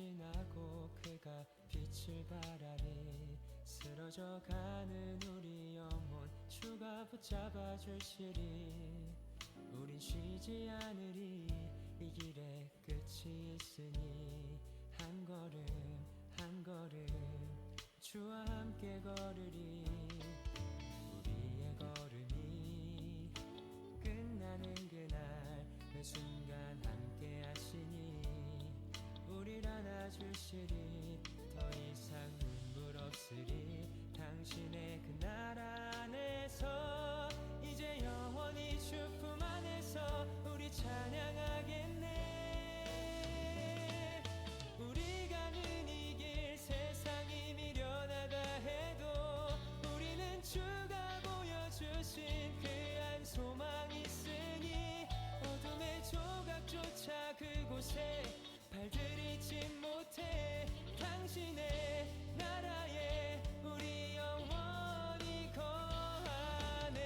지나고 그가 빛을 발하니 쓰러져가는 우리 영혼 주가 붙잡아 주시리. 우린 쉬지 않으리. 이 길에 끝이 있으니 한 걸음 한 걸음 주와 함께 걸으리. 우리의 걸음이 끝나는 그날 매 순간 함께 하시니 우릴 안아주시리. 더 이상 눈물 없으리. 당신의 그 나라 안에서 이제 영원히 주 품 안에서 우리 찬양하겠네. 우리 가는 이 길 세상이 미련하다 해도 우리는 주가 보여주신 그 한 소망 있으니 어둠의 조각조차 그곳에 발들이지 못해. 당신의 나라에 우리 영원히 거하네.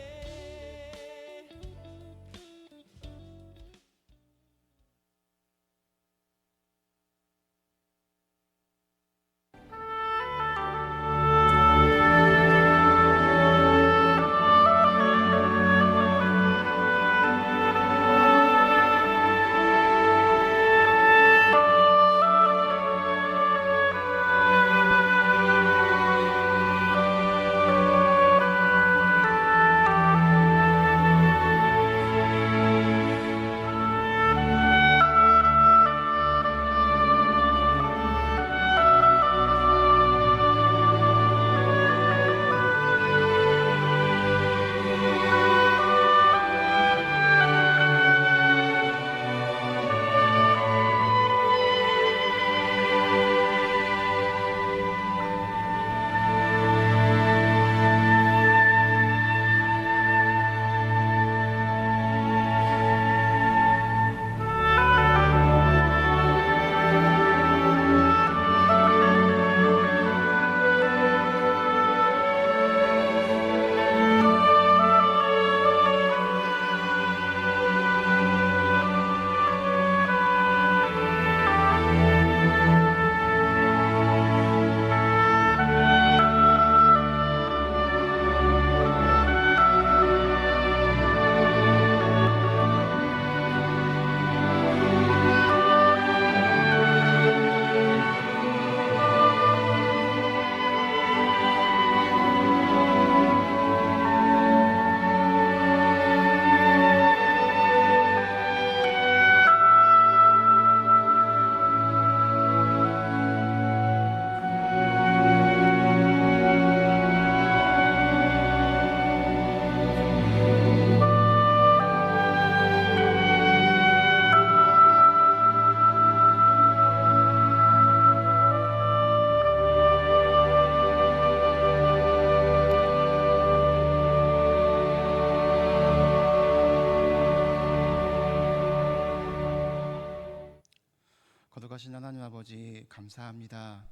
거룩하신 하나님 아버지 감사합니다.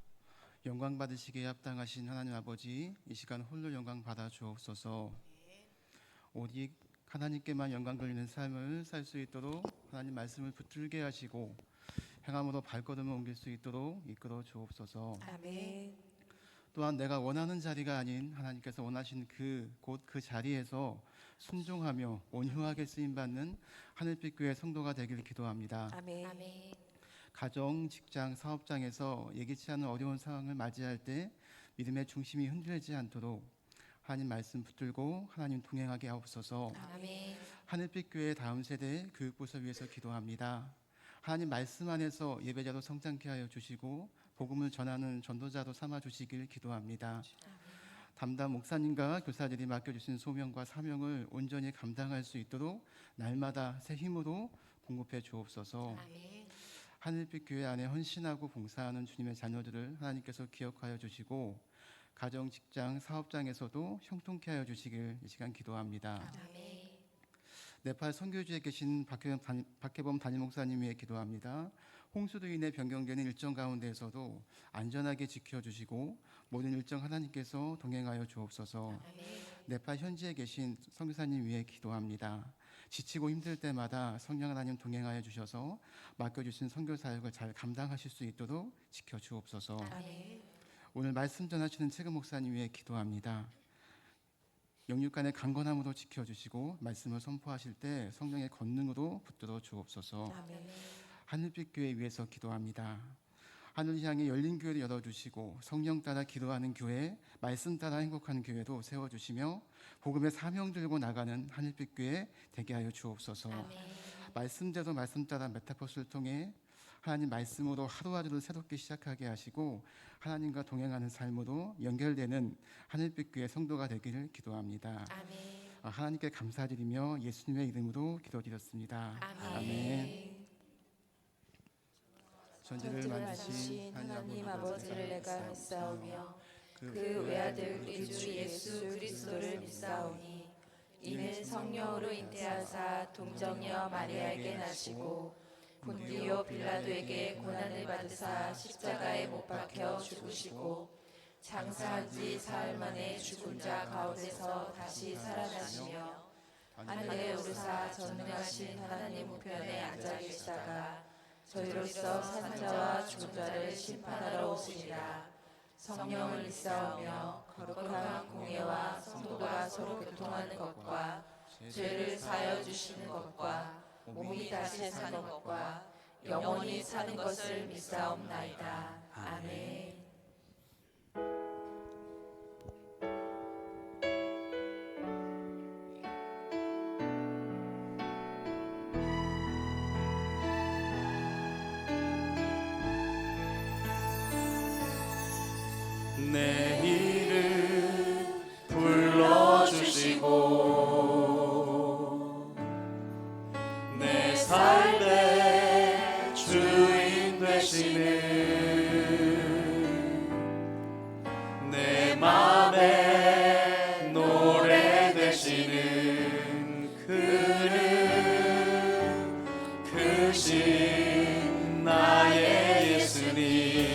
영광 받으시기에 합당하신 하나님 아버지, 이 시간 홀로 영광 받아 주옵소서. 오직 하나님께만 영광 돌리는 삶을 살 수 있도록 하나님 말씀을 붙들게 하시고 행함으로 발걸음을 옮길 수 있도록 이끌어 주옵소서. 아멘. 또한 내가 원하는 자리가 아닌 하나님께서 원하신 곧 그 자리에서 순종하며 온유하게 쓰임받는 하늘빛 교회 성도가 되기를 기도합니다. 아멘. 아멘. 가정, 직장, 사업장에서 예기치 않은 어려운 상황을 맞이할 때 믿음의 중심이 흔들리지 않도록 하나님 말씀 붙들고 하나님 동행하게 하옵소서. 아멘. 하늘빛 교회 다음 세대 교육부서 위해서 기도합니다. 하나님 말씀 안에서 예배자로 성장케 하여 주시고 복음을 전하는 전도자로 삼아 주시길 기도합니다. 담당 목사님과 교사들이 맡겨주신 소명과 사명을 온전히 감당할 수 있도록 날마다 새 힘으로 공급해 주옵소서. 아멘. 하늘빛 교회 안에 헌신하고 봉사하는 주님의 자녀들을 하나님께서 기억하여 주시고 가정, 직장, 사업장에서도 형통케 하여 주시길 이 시간 기도합니다. 아멘. 네팔 선교지에 계신 박혜범 담임 목사님 위해 기도합니다. 홍수로 인해 변경되는 일정 가운데에서도 안전하게 지켜주시고 모든 일정 하나님께서 동행하여 주옵소서. 아멘. 네팔 현지에 계신 선교사님 위해 기도합니다. 지치고 힘들 때마다 성령 하나님 동행하여 주셔서 맡겨주신 선교 사역을 잘 감당하실 수 있도록 지켜주옵소서. 아멘. 오늘 말씀 전하시는 최근 목사님 위해 기도합니다. 영육간의 강건함으로 지켜주시고 말씀을 선포하실 때 성령의 권능으로 붙들어 주옵소서. 아멘. 하늘빛 교회 위해서 기도합니다. 하늘 향해 열린 교회를 열어주시고 성령 따라 기도하는 교회, 말씀 따라 행복하는 교회도 세워주시며 복음의 사명 들고 나가는 하늘빛 교회 되게 하여 주옵소서. 아멘. 말씀대로 말씀 따라 메타포스를 통해 하나님 말씀으로 하루하루를 새롭게 시작하게 하시고 하나님과 동행하는 삶으로 연결되는 하늘빛 교회 성도가 되기를 기도합니다. 아멘. 하나님께 감사드리며 예수님의 이름으로 기도드렸습니다. 아멘. 전지를 만드신 하나님 아버지를 내가 믿사오며 그 외아들 우리 주 예수 그리스도를 믿사오니 이는 성령으로 잉태하사 동정녀 마리아에게 나시고 본디오 빌라도에게 고난을 받으사 십자가에 못 박혀 죽으시고 장사한 지 사흘 만에 죽은 자 가운데서 다시 살아나시며 하늘에 오르사 전능하신 하나님 우편에 앉아 계시다가 저희로서 산 자와 죽은 자를 심판하러 오시리라. 성령을 믿사오며 거룩한 공예와 성도가 서로 교통하는 것과 죄를 사하여 주시는 것과 몸이 다시 사는 것과 영원히 사는 것을 믿사옵나이다. 아멘. 내 이름 불러주시고 내 삶의 주인 되시는 내 맘의 노래 되시는 그는 크신 나의 예수님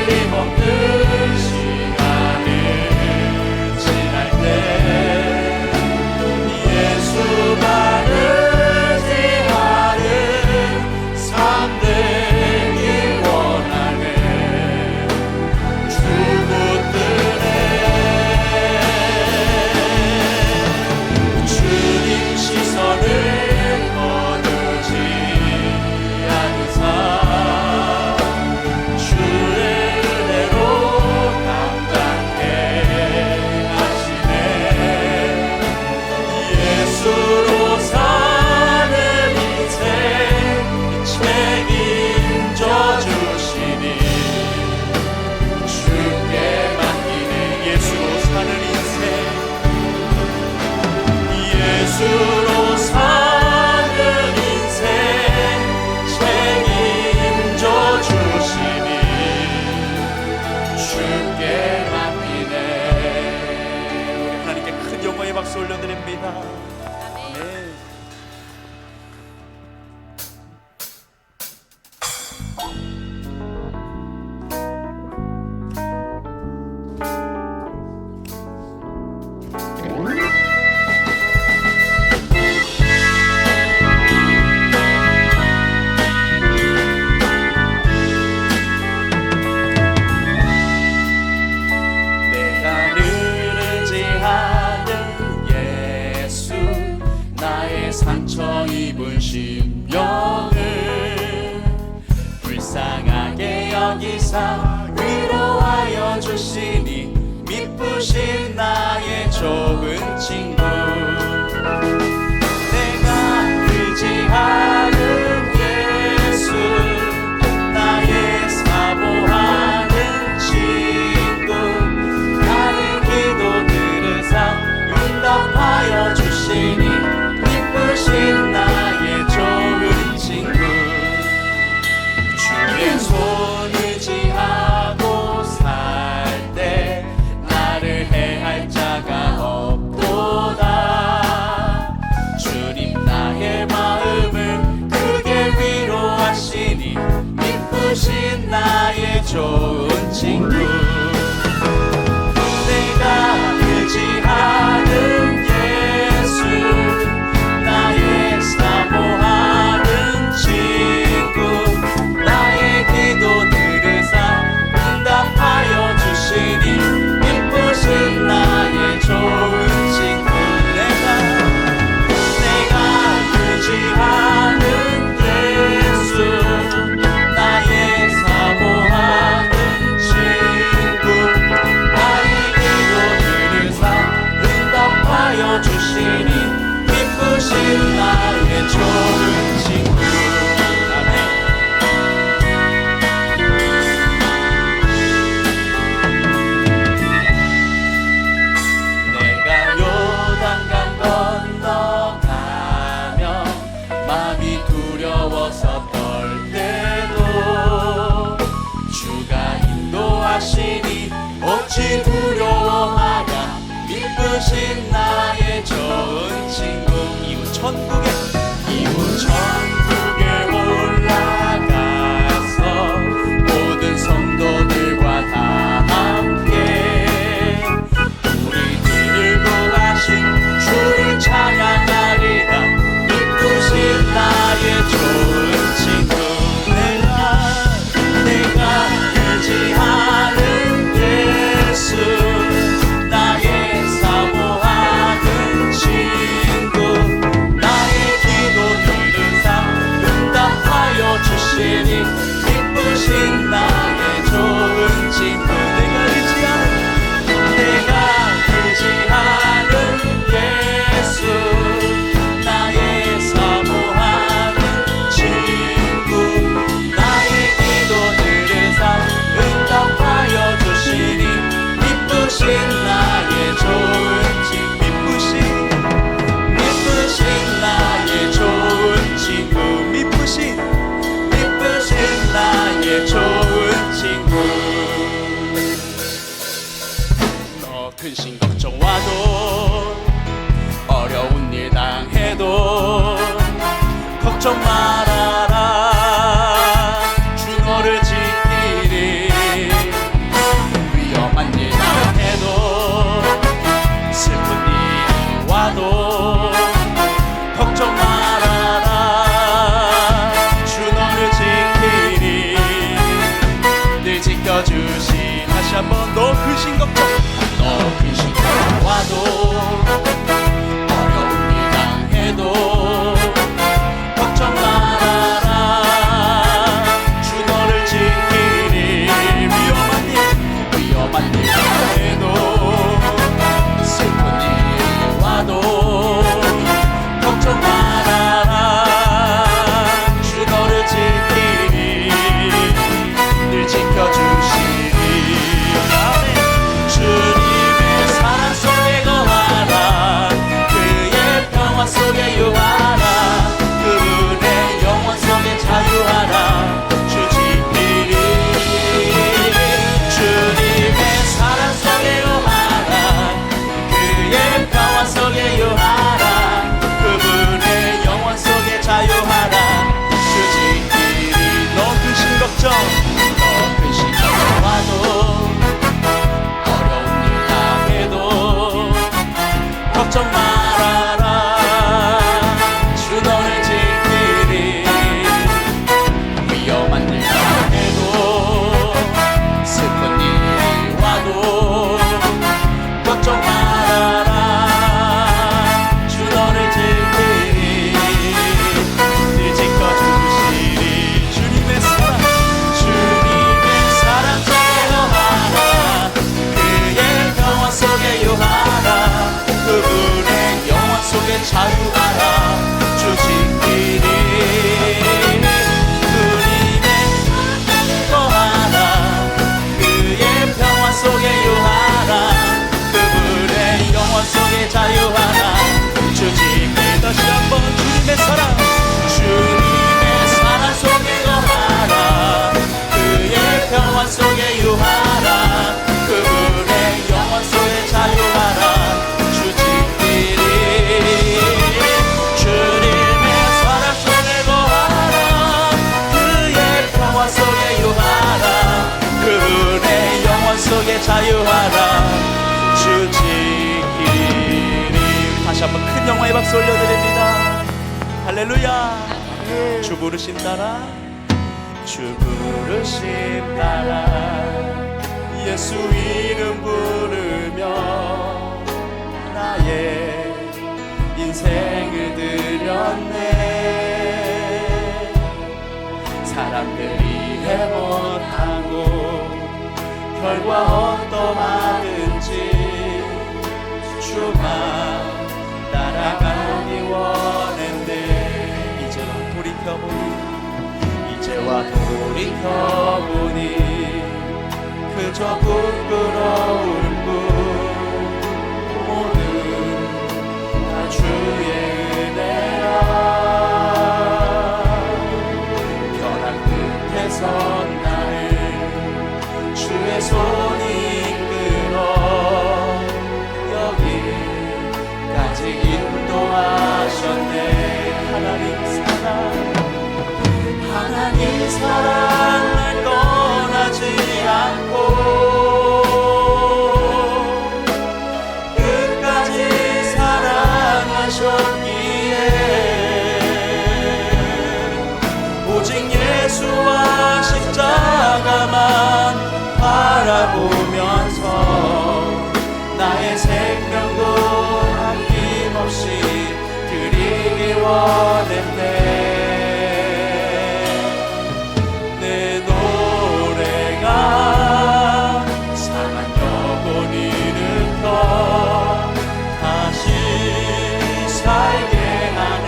끊임없는 시간을 지날 때 예수만 의지하는 삶 되길 원하네. 주붙드네 주님 시선을 거두지 않은 삶 주의 은혜로 감당해 하시네. 예수로 사는 인생 책임져 주시니 주께 맡기네. 예수로 사는 인생 예수로 사는 인생 책임져 주시니 주께 맡기네. 하나님께 큰 영광의 박수 올려드립니다. 네. 내가 늘 의지하는 예수 나의 상처 입은 심령을 불쌍하게 여기사 위로하여 주시니 미쁘신 나의 좋은 친구. 내가 의지하는 예수 나의 사모하는 친구. 나의 기도 들으사 응답하여 주시니 기쁘신 나의 좋은 친구. 주의 손 의지하고 살 때 나를 해할 자가 없도다. 주님 나의 마음을 크게 위로하시니 미쁘신 나의 좋은 친구. 내가 의지하는 예수 나의 사모하는 친구. 나의 기도 들으사 응답하여 주시니 미쁘신 나의 좋은 친구. 내가 의지하는 예수 나의 사모하는 친구. 나의 기도 들으사 응답하여 주시니 미쁘신 나의 좋은 친구. 아멘. 내가 요단강 건너가면 마음이 두려워서 떨 때도 주가 인도하시니 어찌 두려워하랴. 미쁘신 나의 좋은 친구. 이웃 천국에 올라가서 모든 성도들과 다 함께 우리들을 구하신 주를 찬양하리라. 미쁘신 나의 좋은 친구. 내가 의지하는 예수 나의 사모하는 친구. 나의 지켜주시리. 다시 한번 너 크신 걱정, 너 크신 걱정 와도 어려운 일 당해도 걱정 말아라. 주 너를 지키리. 위험한 일 당해도 슬픈 일 와도 걱정 말아라. 주 너를 지키리. 늘 지켜주시리. 주님의 사랑 속에 거하라. 그의 평화 속에 유하라. 그분의 영원 속에 자유하라. 주 지키리. 주님의 사랑 속에 거하라. 그의 평화 속에 유하라. 그분의 영원 속에 자유하라. 주 지키리. 너 크신 걱정, 너 크신 걱정 와도 어려운 일 당해도 걱정 말아라. 주 너를 지키리. 위험한 일 당해도 슬픈 일이 와도 걱정 말아라. 주 너를 지키리. 늘 지켜주시리. 주님의 사랑, 주님의 사랑 속에 거하라. 그의 평화 속에 유하라. 그분의 영원 속에 자유하라. 주 지키리. 주님의 거하라. 그의 평화 속에 유하라. 그분의 영원 속에 자유하라. 주 지키리. 다시 한번 주님의 사랑, 주님의 사랑 속에 거하라. 그의 평화 속에 유하라. 그분의 영원 속에 자유하라. 주 지키리. 주님의 사랑 속에 거하라. 그의 평화 속에 유하라. 그분의 영원 속에 자유하라. 주 지키리. 다시 한번 큰 영광의 박수 올려드립니다. 할렐루야. 주 부르심 따라, 주 부르심 따라 예수 이름 부르며 나의 인생을 드렸네. 사람들이 해못하고 결과 어떠하든지 주만 따라가기 원했네. 이제와 돌이켜보니 그저 부끄러울 뿐. 모두 다 주의 은혜라. 벼랑 끝에 선 나를 주의 손이 이끌어 여기까지 인도하셨네. 하나님 사랑을 떠나지 않고 끝까지 사랑하셨기에 오직 예수와 십자가만 바라보면서 나의 생명도 아낌없이 드리기 원했네. 내 노래가 상한 영혼 일으켜 다시 살게 하는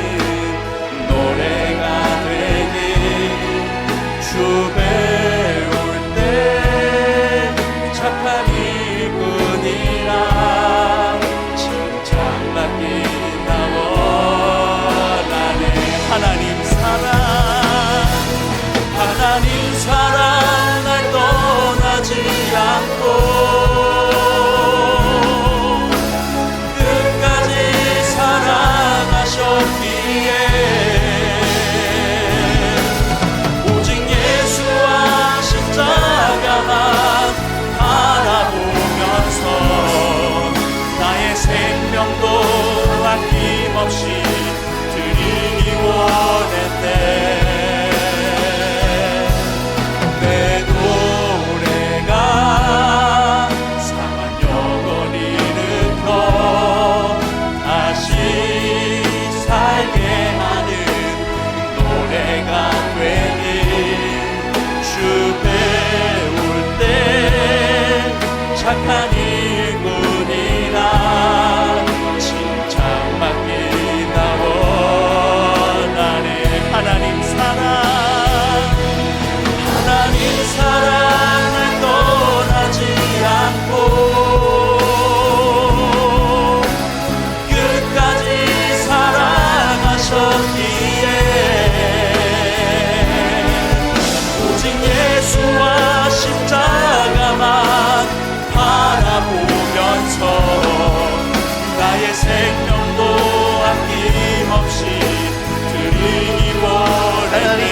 노래가 되길. 주 배울 때 착한 일뿐이라 칭찬받기 나 원하네. 착한 일꾼이라 칭찬받기나 원하네. 하나님 사랑을 떠나지 않고 끝까지 사랑하셨기에 오직 예수와 십자가만 바라보면서 나의 생명도 아낌없이 드리기 원하네.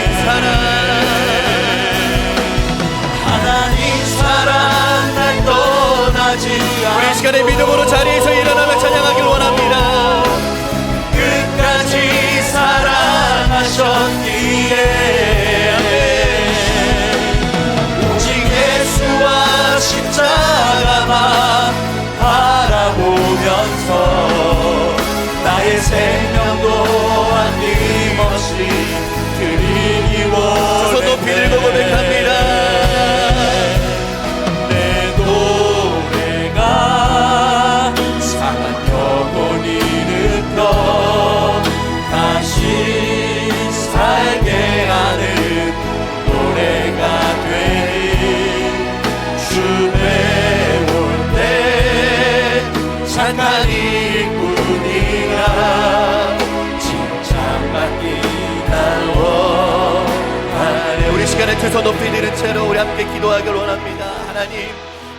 하나님 사랑 날 떠나지 않고 우리 이 시간에 믿음으로 자리에서 일어나며 찬양하길 원합니다. 끝까지 사랑하셨기에 오직 예수와 십자가만 바라보면서 나의 생명도 아낌없이 드리기 원해. 손 높이 들고 고백합니다. 내 노래가 상한 영혼이 느껴 다시 살게 하는 노래가 되리. 주 배울 때 착한 일꾼이라 칭찬받기나 원하네. 우리 시간에 두 손 높이 들은 채로 우리 함께 기도하길 원합니다. 하나님,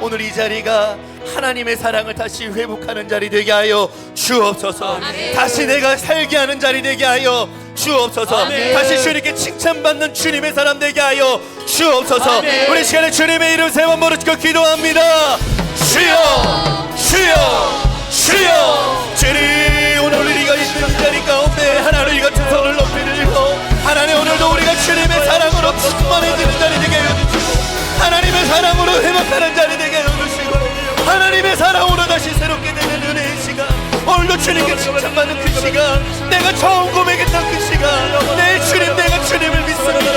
오늘 이 자리가 하나님의 사랑을 다시 회복하는 자리 되게 하여 주옵소서. 다시 내가 살게 하는 자리 되게 하여 주옵소서. 다시 주님께 칭찬받는 주님의 사람 되게 하여 주옵소서. 우리 시간에 주님의 이름 세 번 부르짖고 기도합니다. 주여, 주여, 주여. 주님, 오늘 우리가 있는 자리 가운데 하나님 같은 손을 높이 들고 하나님, 오늘도 우리가 주님의 사랑으로 충만해지는 자리 되게 하여 주시고 하나님의 사랑으로 회복하는 자리 되게 하여 주시고 하나님의 사랑으로 다시 새롭게 되는 은혜의 시간, 오늘도 주님께 칭찬받는 그 시간, 내가 처음 고백했던 그 시간, 내 주님, 내가 주님을 믿습니다.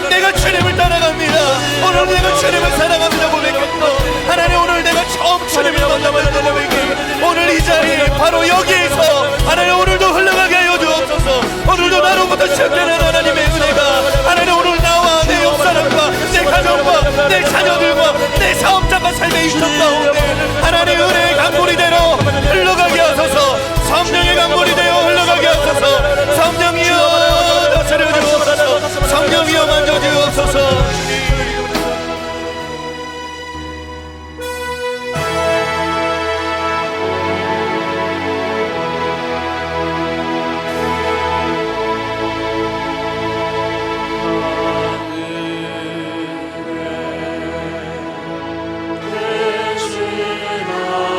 내가 주님을 따라갑니다. 오늘 내가 주님을 사랑합니다 고백했고 하나님, 오늘 내가 처음 주님을 만나봤던 고백이 오늘 이 자리에 바로 여기에서 하나님 오늘도 흘러가게 하여 주옵소서. 오늘도 나로부터 시작되는 하나님의 은혜가 하나님 오늘 나와 내 옆사람과 내 가정과 내 자녀들과 내 사업자가 삶의 이쪽 가운데 하나님 은혜의 강물이대로 흘러가게 하소서. 성령의 강물이 되어 흘러가게 하소서. 성령이여 다스려 주옵소서. 성령이여 만져 주옵소서. 되시나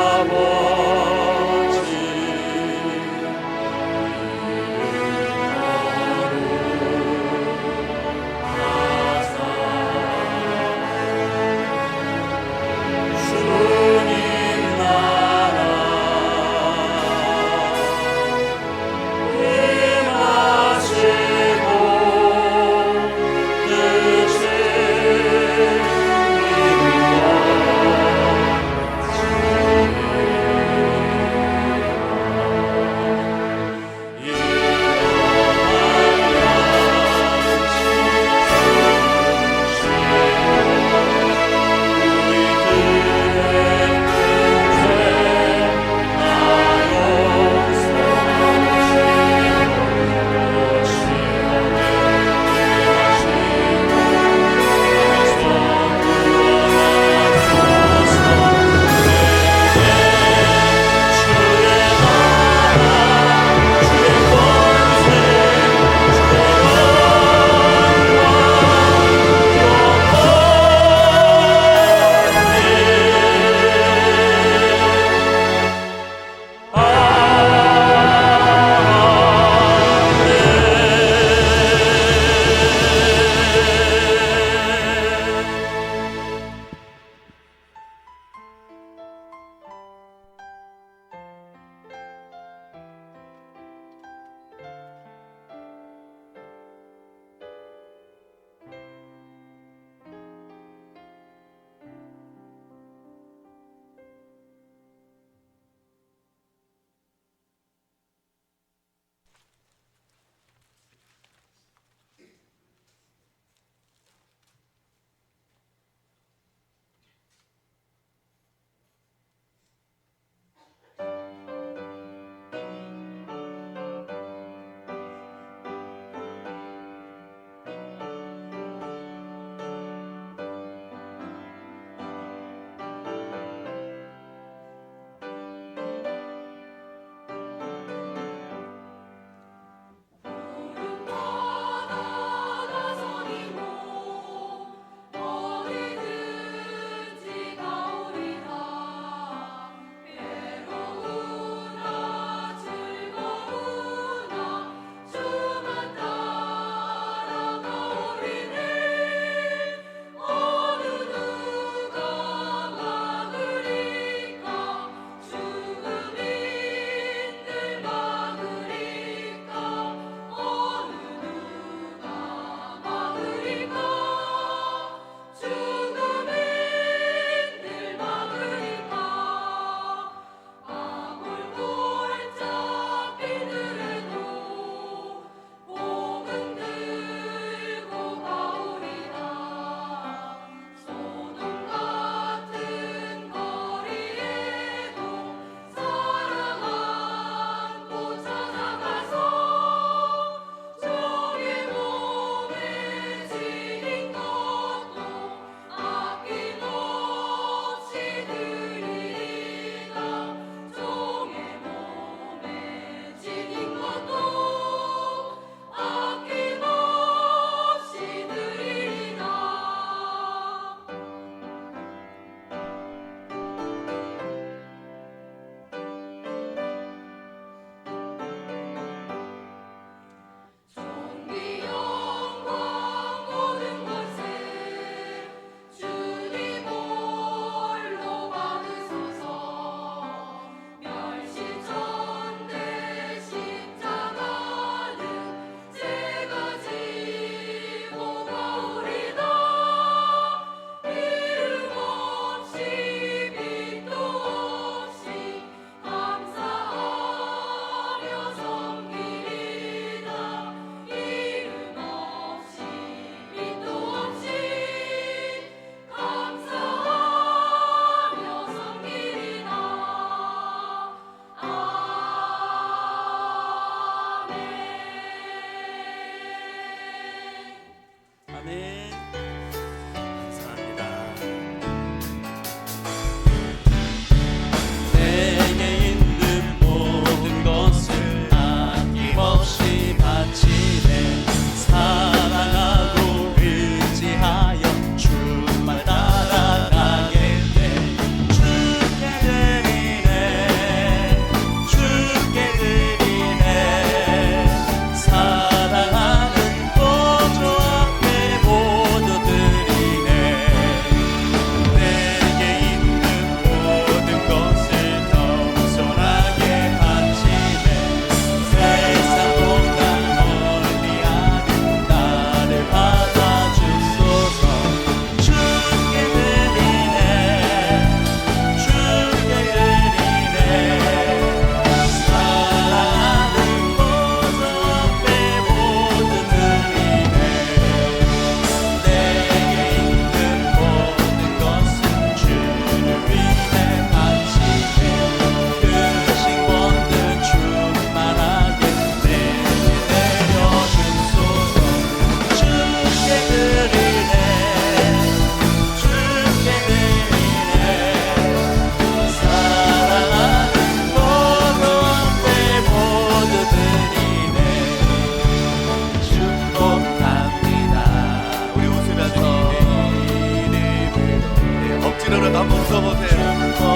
웃어보세요.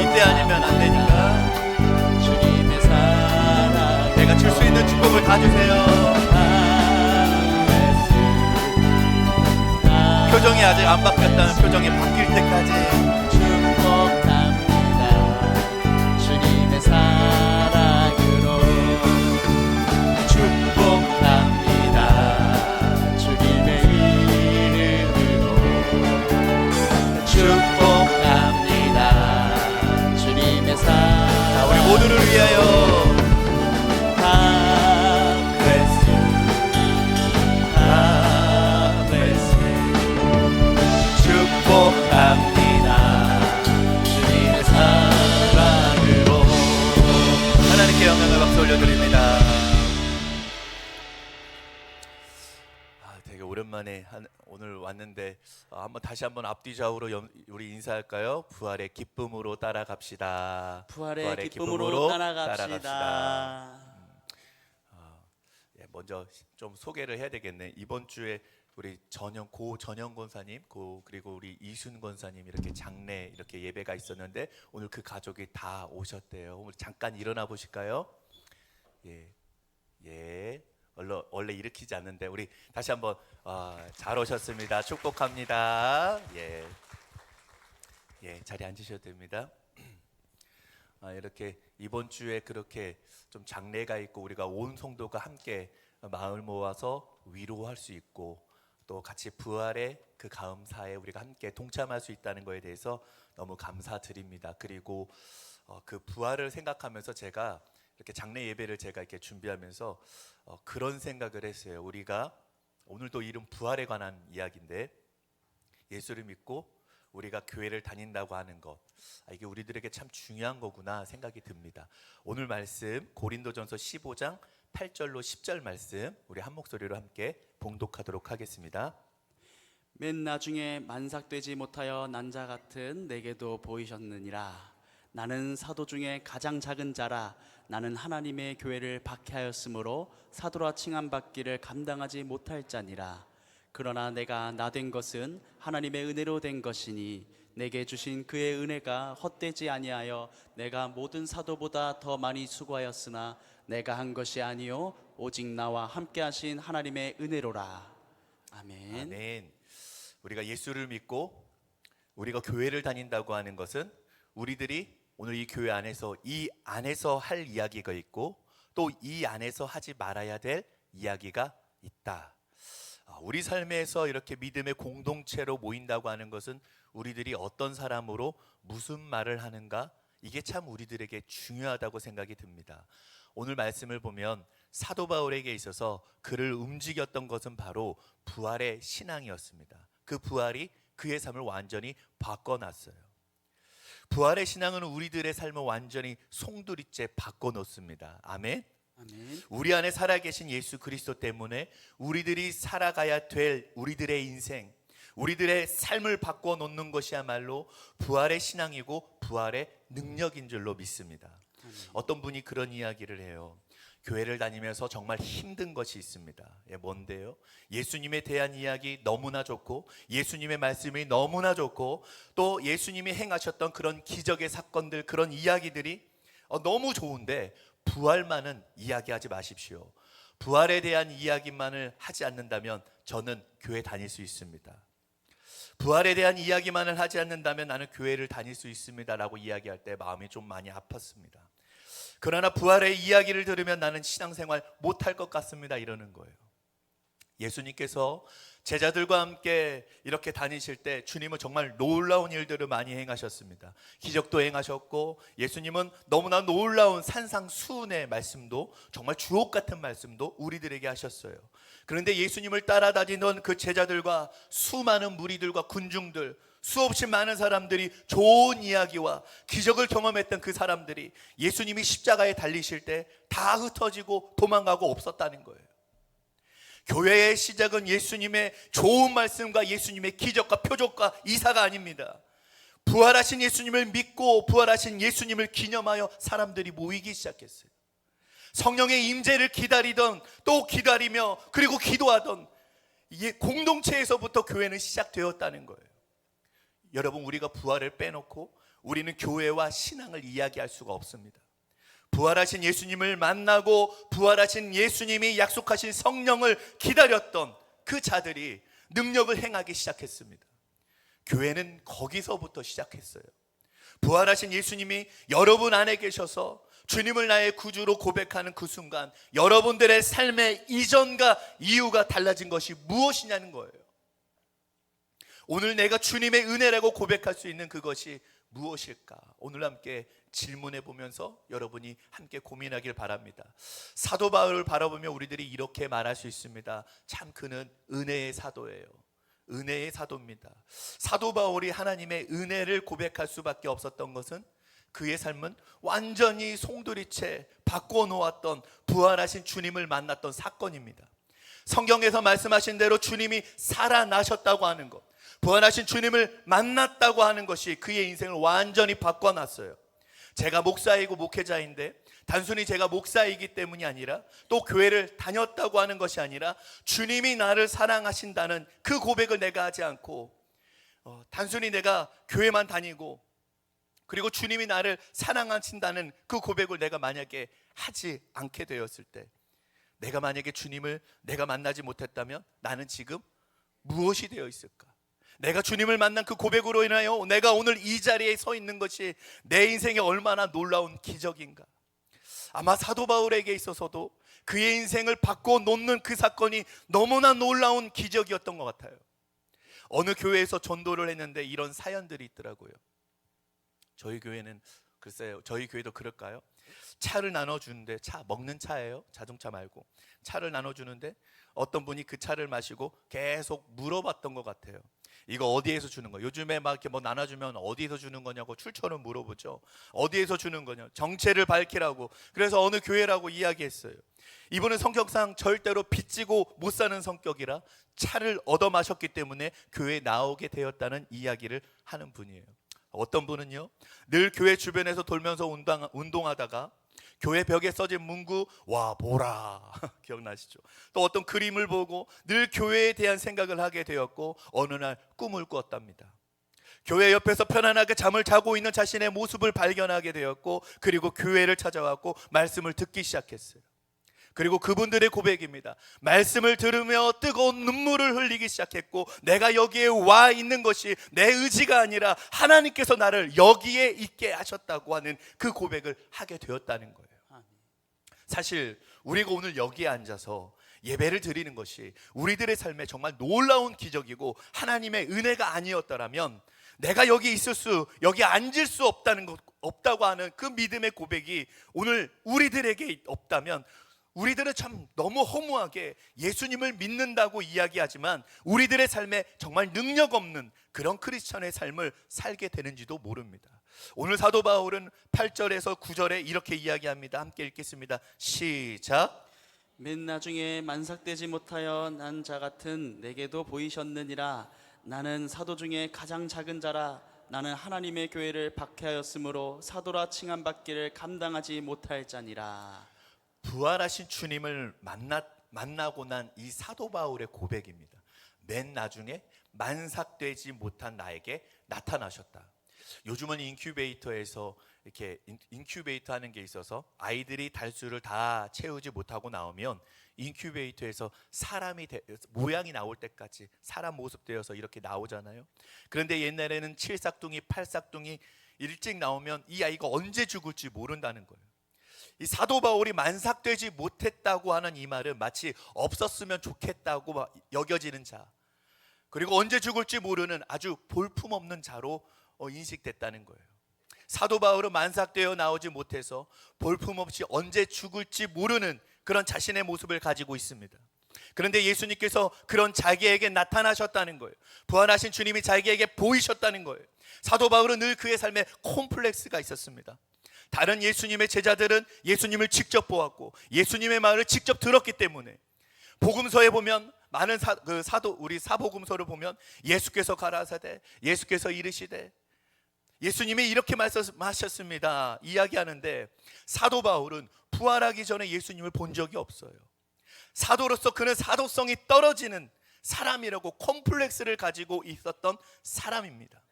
이때 아니면 안 되니까 주님의 사랑 내가 줄 수 있는 축복을 다 주세요. 표정이 아직 안 바뀌었다는 표정이 바뀔 때까지 축복합니다. 주님의 사랑으로 축복합니다. 주님의 이름으로 축복합니다. 주님의 사랑 우리 모두를 위하여 축복합니다. 주님의 사랑으로 하나님께 영광을 박수 올려드립니다. 되게 오랜만에 오늘 왔는데 다시 한번 앞뒤 좌우로 우리 인사할까요? 부활의 기쁨으로 따라갑시다. 부활의 기쁨으로 따라갑시다. 먼저 좀 소개를 해야 되겠네. 이번 주에 우리 고 전영 권사님, 그리고 우리 이순 권사님 이렇게 장례 이렇게 예배가 있었는데 오늘 그 가족이 다 오셨대요. 오늘 잠깐 일어나 보실까요? 예. 원래 일으키지 않는데 우리 다시 한번 잘 오셨습니다. 축복합니다. 예, 자리 앉으셔도 됩니다. 이렇게 이번 주에 그렇게 좀 장례가 있고 우리가 온 성도가 함께 마음을 모아서 위로할 수 있고 또 같이 부활의 그 감사에 우리가 함께 동참할 수 있다는 것에 대해서 너무 감사드립니다. 그리고 그 부활을 생각하면서 제가 이렇게 장례 예배를 제가 이렇게 준비하면서 그런 생각을 했어요. 우리가 오늘도 이름 부활에 관한 이야기인데 예수를 믿고 우리가 교회를 다닌다고 하는 것, 이게 우리들에게 참 중요한 거구나 생각이 듭니다. 오늘 말씀 고린도전서 15장 8절로 10절 말씀 우리 한 목소리로 함께 봉독하도록 하겠습니다. 맨 나중에 만삭되지 못하여 난 자 같은 내게도 보이셨느니라. 나는 사도 중에 가장 작은 자라. 나는 하나님의 교회를 박해하였으므로 사도라 칭함받기를 감당하지 못할 자니라. 그러나 내가 나 된 것은 하나님의 은혜로 된 것이니 내게 주신 그의 은혜가 헛되지 아니하여 내가 모든 사도보다 더 많이 수고하였으나 내가 한 것이 아니요 오직 나와 함께 하신 하나님의 은혜로라. 아멘. 아멘. 우리가 예수를 믿고 우리가 교회를 다닌다고 하는 것은 우리들이 오늘 이 교회 안에서 할 이야기가 있고 또 이 안에서 하지 말아야 될 이야기가 있다. 우리 삶에서 이렇게 믿음의 공동체로 모인다고 하는 것은 우리들이 어떤 사람으로 무슨 말을 하는가, 이게 참 우리들에게 중요하다고 생각이 듭니다. 오늘 말씀을 보면 사도 바울에게 있어서 그를 움직였던 것은 바로 부활의 신앙이었습니다. 그 부활이 그의 삶을 완전히 바꿔놨어요. 부활의 신앙은 우리들의 삶을 완전히 송두리째 바꿔놓습니다. 아멘. 아멘. 우리 안에 살아계신 예수 그리스도 때문에 우리들이 살아가야 될 우리들의 인생, 우리들의 삶을 바꿔놓는 것이야말로 부활의 신앙이고 부활의 능력인 줄로 믿습니다. 어떤 분이 그런 이야기를 해요. 교회를 다니면서 정말 힘든 것이 있습니다. 뭔데요? 예수님에 대한 이야기 너무나 좋고 예수님의 말씀이 너무나 좋고 또 예수님이 행하셨던 그런 기적의 사건들, 그런 이야기들이 너무 좋은데 부활만은 이야기하지 마십시오. 부활에 대한 이야기만을 하지 않는다면 저는 교회 다닐 수 있습니다. 부활에 대한 이야기만을 하지 않는다면 나는 교회를 다닐 수 있습니다 라고 이야기할 때 마음이 좀 많이 아팠습니다. 그러나 부활의 이야기를 들으면 나는 신앙생활 못할 것 같습니다 이러는 거예요. 예수님께서 제자들과 함께 이렇게 다니실 때 주님은 정말 놀라운 일들을 많이 행하셨습니다. 기적도 행하셨고 예수님은 너무나 놀라운 산상수훈의 말씀도, 정말 주옥 같은 말씀도 우리들에게 하셨어요. 그런데 예수님을 따라다니던 그 제자들과 수많은 무리들과 군중들, 수없이 많은 사람들이 좋은 이야기와 기적을 경험했던 그 사람들이 예수님이 십자가에 달리실 때 다 흩어지고 도망가고 없었다는 거예요. 교회의 시작은 예수님의 좋은 말씀과 예수님의 기적과 표적과 이사가 아닙니다. 부활하신 예수님을 믿고 부활하신 예수님을 기념하여 사람들이 모이기 시작했어요. 성령의 임재를 기다리던, 또 기다리며 그리고 기도하던 공동체에서부터 교회는 시작되었다는 거예요. 여러분, 우리가 부활을 빼놓고 우리는 교회와 신앙을 이야기할 수가 없습니다. 부활하신 예수님을 만나고 부활하신 예수님이 약속하신 성령을 기다렸던 그 자들이 능력을 행하기 시작했습니다. 교회는 거기서부터 시작했어요. 부활하신 예수님이 여러분 안에 계셔서 주님을 나의 구주로 고백하는 그 순간 여러분들의 삶의 이전과 이후가 달라진 것이 무엇이냐는 거예요. 오늘 내가 주님의 은혜라고 고백할 수 있는 그것이 무엇일까? 오늘 함께 질문해 보면서 여러분이 함께 고민하길 바랍니다. 사도 바울을 바라보며 우리들이 이렇게 말할 수 있습니다. 참 그는 은혜의 사도예요. 은혜의 사도입니다. 사도 바울이 하나님의 은혜를 고백할 수밖에 없었던 것은 그의 삶은 완전히 송두리째 바꿔 놓았던 부활하신 주님을 만났던 사건입니다. 성경에서 말씀하신 대로 주님이 살아나셨다고 하는 것, 부활하신 주님을 만났다고 하는 것이 그의 인생을 완전히 바꿔놨어요. 제가 목사이고 목회자인데 단순히 제가 목사이기 때문이 아니라 또 교회를 다녔다고 하는 것이 아니라 주님이 나를 사랑하신다는 그 고백을 내가 하지 않고 단순히 내가 교회만 다니고 그리고 주님이 나를 사랑하신다는 그 고백을 내가 만약에 하지 않게 되었을 때, 내가 만약에 주님을 내가 만나지 못했다면 나는 지금 무엇이 되어 있을까? 내가 주님을 만난 그 고백으로 인하여 내가 오늘 이 자리에 서 있는 것이 내 인생에 얼마나 놀라운 기적인가. 아마 사도 바울에게 있어서도 그의 인생을 바꿔놓는 그 사건이 너무나 놀라운 기적이었던 것 같아요. 어느 교회에서 전도를 했는데 이런 사연들이 있더라고요. 저희 교회는 글쎄요, 저희 교회도 그럴까요? 차를 나눠주는데, 차 먹는 차예요, 자동차 말고. 차를 나눠주는데 어떤 분이 그 차를 마시고 계속 물어봤던 것 같아요. 이거 어디에서 주는 거야? 요즘에 막 이렇게 뭐 나눠주면 어디에서 주는 거냐고 출처는 물어보죠. 어디에서 주는 거냐? 정체를 밝히라고. 그래서 어느 교회라고 이야기했어요. 이분은 성격상 절대로 빚지고 못 사는 성격이라 차를 얻어 마셨기 때문에 교회에 나오게 되었다는 이야기를 하는 분이에요. 어떤 분은요, 늘 교회 주변에서 돌면서 운동하다가 교회 벽에 써진 문구 와 보라 기억나시죠? 또 어떤 그림을 보고 늘 교회에 대한 생각을 하게 되었고 어느 날 꿈을 꾸었답니다. 교회 옆에서 편안하게 잠을 자고 있는 자신의 모습을 발견하게 되었고 그리고 교회를 찾아왔고 말씀을 듣기 시작했어요. 그리고 그분들의 고백입니다. 말씀을 들으며 뜨거운 눈물을 흘리기 시작했고 내가 여기에 와 있는 것이 내 의지가 아니라 하나님께서 나를 여기에 있게 하셨다고 하는 그 고백을 하게 되었다는 거예요. 사실 우리가 오늘 여기에 앉아서 예배를 드리는 것이 우리들의 삶에 정말 놀라운 기적이고 하나님의 은혜가 아니었더라면 내가 여기 여기 앉을 수 없다고 하는 그 믿음의 고백이 오늘 우리들에게 없다면 우리들은 참 너무 허무하게 예수님을 믿는다고 이야기하지만 우리들의 삶에 정말 능력 없는 그런 크리스천의 삶을 살게 되는지도 모릅니다. 오늘 사도 바울은 8절에서 9절에 이렇게 이야기합니다. 함께 읽겠습니다. 시작. 맨 나중에 만삭되지 못하여 난 자 같은 내게도 보이셨느니라. 나는 사도 중에 가장 작은 자라. 나는 하나님의 교회를 박해하였으므로 사도라 칭함받기를 감당하지 못할 자니라. 부활하신 주님을 만나고 난 이 사도 바울의 고백입니다. 맨 나중에 만삭되지 못한 나에게 나타나셨다. 요즘은 인큐베이터에서 이렇게 인큐베이터 하는 게 있어서 아이들이 달수를 다 채우지 못하고 나오면 인큐베이터에서 사람이 모양이 나올 때까지 사람 모습 되어서 이렇게 나오잖아요. 그런데 옛날에는 7싹둥이 8싹둥이 일찍 나오면 이 아이가 언제 죽을지 모른다는 거예요. 이 사도 바울이 만삭되지 못했다고 하는 이 말은 마치 없었으면 좋겠다고 여겨지는 자, 그리고 언제 죽을지 모르는 아주 볼품없는 자로 인식됐다는 거예요. 사도 바울은 만삭되어 나오지 못해서 볼품없이 언제 죽을지 모르는 그런 자신의 모습을 가지고 있습니다. 그런데 예수님께서 그런 자기에게 나타나셨다는 거예요. 부활하신 주님이 자기에게 보이셨다는 거예요. 사도 바울은 늘 그의 삶에 콤플렉스가 있었습니다. 다른 예수님의 제자들은 예수님을 직접 보았고 예수님의 말을 직접 들었기 때문에 복음서에 보면 많은 우리 사복음서를 보면 예수께서 가라사대, 예수께서 이르시되, 예수님이 이렇게 말씀하셨습니다 이야기하는데 사도 바울은 부활하기 전에 예수님을 본 적이 없어요. 사도로서 그는 사도성이 떨어지는 사람이라고 콤플렉스를 가지고 있었던 사람입니다.